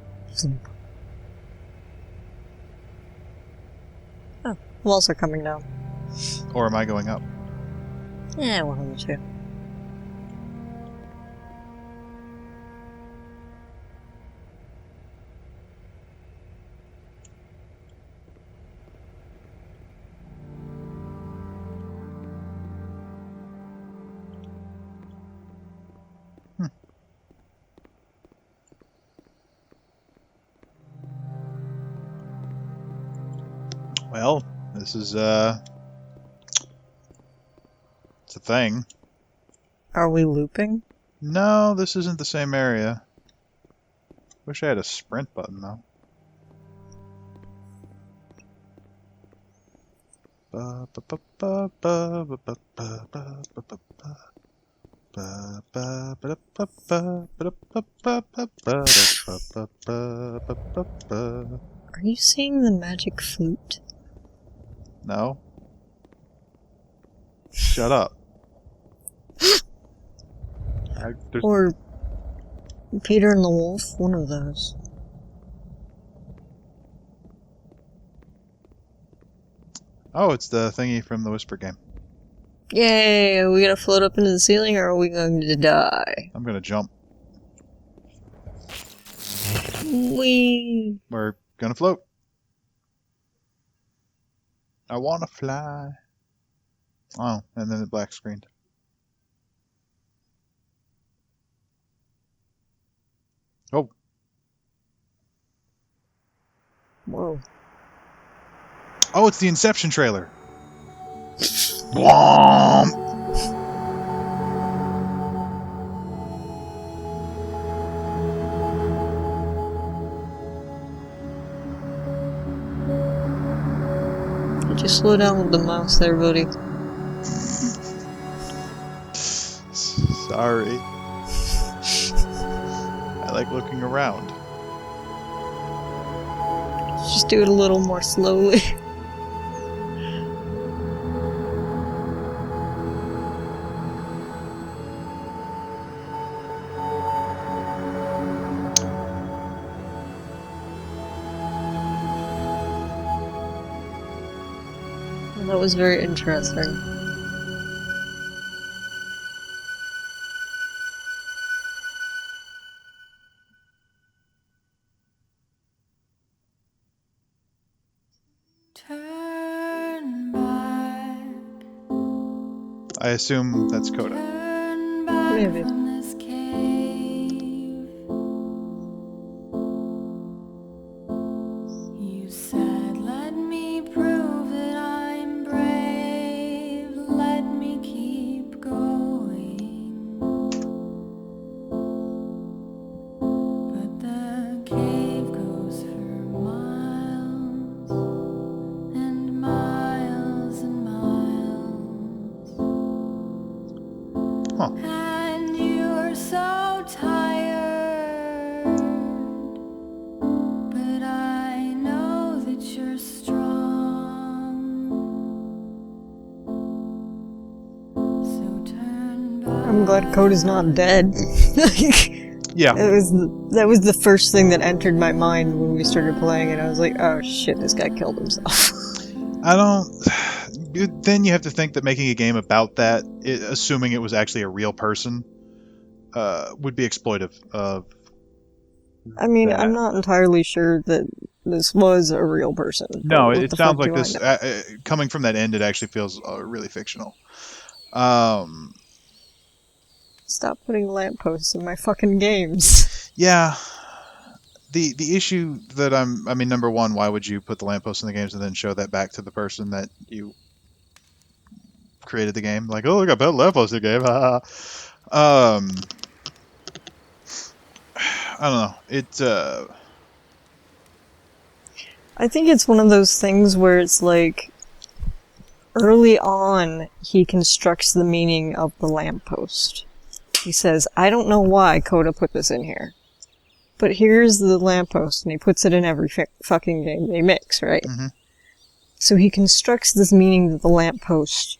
Oh, walls are coming down. Or am I going up? Yeah, one of the two. Well, this is, it's a thing. Are we looping? No, this isn't the same area. Wish I had a sprint button, though. Are you seeing the magic flute? No. Shut up. Or Peter and the Wolf? One of those. Oh, it's the thingy from the Whisper game. Yay! Are we gonna float up into the ceiling or are we going to die? I'm gonna jump. Whee! We're gonna float. I wanna fly. Oh, and then the black screened. Oh, Whoa. oh, it's the Inception trailer. Womp! Just slow down with the mouse there, buddy. Sorry. I like looking around. Just do it a little more slowly. Well, that was very interesting. Turn back, I assume that's Coda. turn back Maybe. from this cave. You said, let me prove that I'm brave. Let me keep going. But the cave goes for miles and miles and miles. Huh. And you're so tired, but I know that you're strong. So turn back. I'm glad Coda's not dead. Yeah. That was the first thing that entered my mind when we started playing it. I was like, oh shit, this guy killed himself. I don't. Then you have to think that making a game about that, assuming it was actually a real person, would be exploitive of. I mean, that. I'm not entirely sure that this was a real person. No, What it the sounds fuck like do I this. know? Coming from that end, it actually feels really fictional. Stop putting lampposts in my fucking games. Yeah. The issue that I mean, number one, why would you put the lamppost in the games and then show that back to the person that you created the game? Like, oh, look, I put a lamppost in the game. I don't know. I think it's one of those things where it's like, early on, he constructs the meaning of the lamppost. He says, I don't know why Coda put this in here, but here's the lamppost, and he puts it in every fucking game they mix, right? Mm-hmm. So he constructs this meaning that the lamppost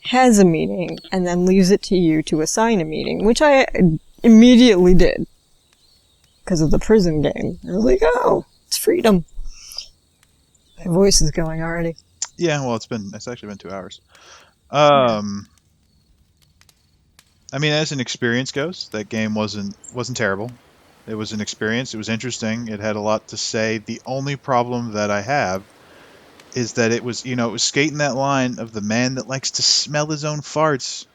has a meaning, and then leaves it to you to assign a meaning, which I immediately did. Because of the prison game. I was like, oh, it's freedom. My voice is going already. Yeah, well, it's actually been 2 hours. I mean, as an experience goes, that game wasn't terrible. It was an experience. It was interesting. It had a lot to say. The only problem that I have is that it was skating that line of the man that likes to smell his own farts,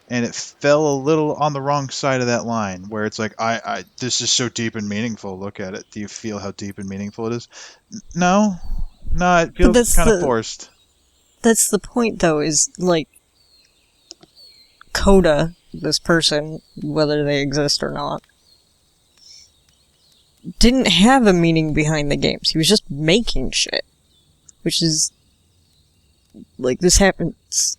and it fell a little on the wrong side of that line, where it's like, this is so deep and meaningful. Look at it. Do you feel how deep and meaningful it is? No, it feels kind of forced. That's the point, though, is, like, Coda, this person, whether they exist or not, didn't have a meaning behind the games. He was just making shit. Which is, like, this happens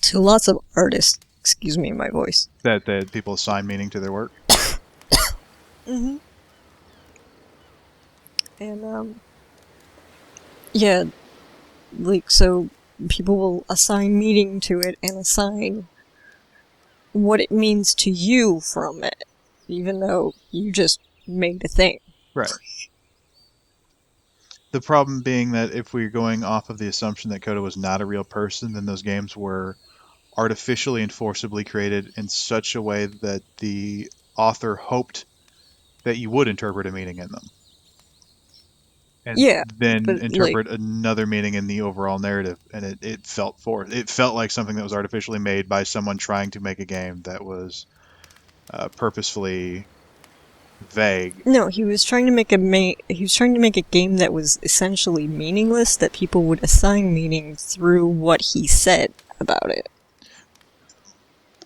to lots of artists. Excuse me, my voice. That people assign meaning to their work. Mm-hmm. And, yeah, like, so people will assign meaning to it and assign what it means to you from it, even though you just made a thing. Right. The problem being that if we're going off of the assumption that Coda was not a real person, then those games were artificially and forcibly created in such a way that the author hoped that you would interpret a meaning in them. And then interpret another meaning in the overall narrative. And it felt forced. It felt like something that was artificially made by someone trying to make a game that was purposefully vague. No, he was trying to make a game that was essentially meaningless, that people would assign meaning through what he said about it.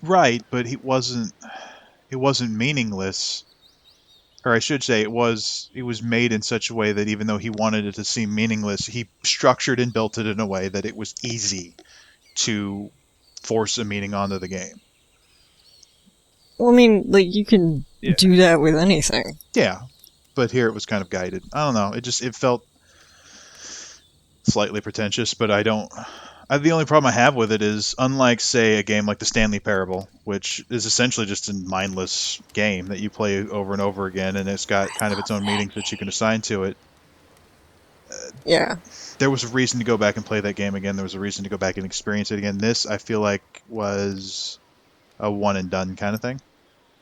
Right, but it wasn't meaningless. Or I should say it was made in such a way that even though he wanted it to seem meaningless, he structured and built it in a way that it was easy to force a meaning onto the game. Well, I mean, like, you can do that with anything. Yeah, but here it was kind of guided. I don't know. It felt slightly pretentious, but the only problem I have with it is, unlike, say, a game like the Stanley Parable, which is essentially just a mindless game that you play over and over again, and it's got kind of its own meanings that you can assign to it. Yeah. There was a reason to go back and play that game again. There was a reason to go back and experience it again. This, I feel like, was a one-and-done kind of thing.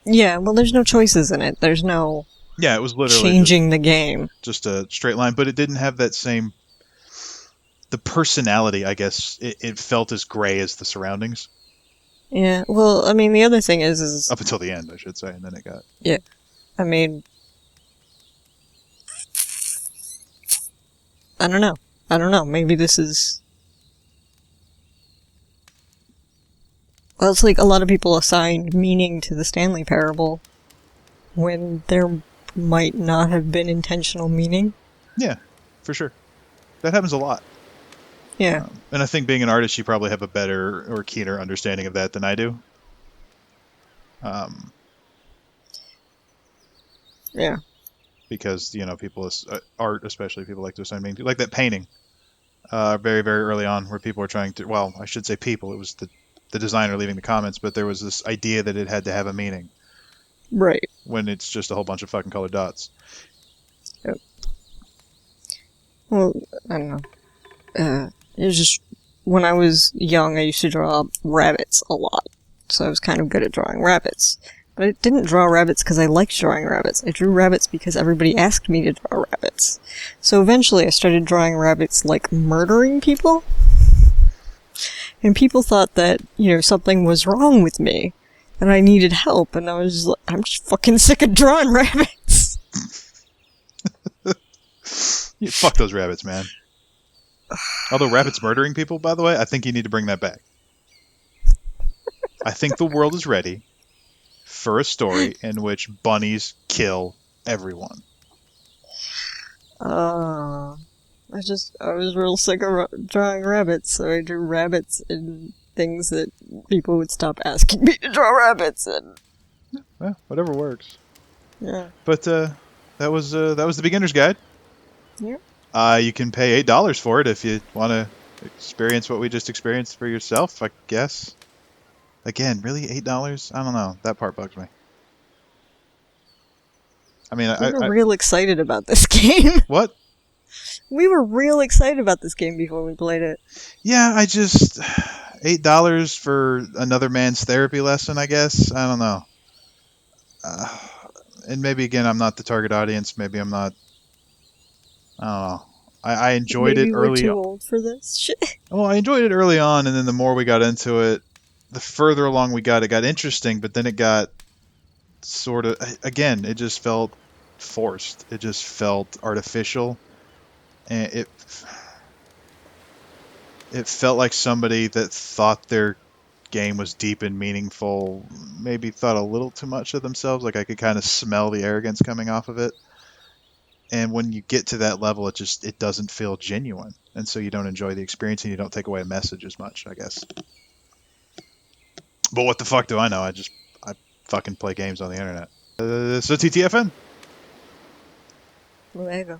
Yeah, well, there's no choices in it. There's no... Yeah, it was literally changing the game. Just a straight line, but it didn't have that same... The personality, I guess, it felt as gray as the surroundings. Yeah, well, I mean, the other thing is... Up until the end, I should say, and then it got... Yeah, I mean... I don't know. Maybe this is... Well, it's like a lot of people assigned meaning to the Stanley Parable when there might not have been intentional meaning. Yeah, for sure. That happens a lot. Yeah. And I think being an artist, you probably have a better or keener understanding of that than I do. Yeah. Because, people, art especially, people like to assign meaning to. Like that painting, very, very early on, where people were trying to, well, I should say people, it was the designer leaving the comments, but there was this idea that it had to have a meaning. Right. When it's just a whole bunch of fucking colored dots. Yep. Well, I don't know. It was just, when I was young, I used to draw rabbits a lot. So I was kind of good at drawing rabbits. But I didn't draw rabbits because I liked drawing rabbits. I drew rabbits because everybody asked me to draw rabbits. So eventually I started drawing rabbits like murdering people. And people thought that, something was wrong with me. And I needed help. And I was just like, I'm just fucking sick of drawing rabbits. Yeah, fuck those rabbits, man. Although rabbits murdering people, by the way, I think you need to bring that back. I think the world is ready for a story in which bunnies kill everyone. I was real sick of drawing rabbits, so I drew rabbits in things that people would stop asking me to draw rabbits in. Well, whatever works. Yeah. But that was the beginner's guide. Yeah. You can pay $8 for it if you want to experience what we just experienced for yourself, I guess. Again, really $8? I don't know. That part bugs me. I mean, We were real excited about this game. what? We were real excited about this game before we played it. Yeah, I just $8 for another man's therapy lesson, I guess. I don't know. And maybe again, I'm not the target audience. Maybe I'm not. I don't know. I enjoyed Maybe it we're early. too old for this shit. Well, I enjoyed it early on, and then the more we got into it, the further along we got, it got interesting. But then it got sort of again, it just felt forced. It just felt artificial, and it felt like somebody that thought their game was deep and meaningful maybe thought a little too much of themselves. Like I could kind of smell the arrogance coming off of it. And when you get to that level, it doesn't feel genuine, and so you don't enjoy the experience and you don't take away a message as much, I guess. But what the fuck do I know? I fucking play games on the internet. So TTFN. Luego.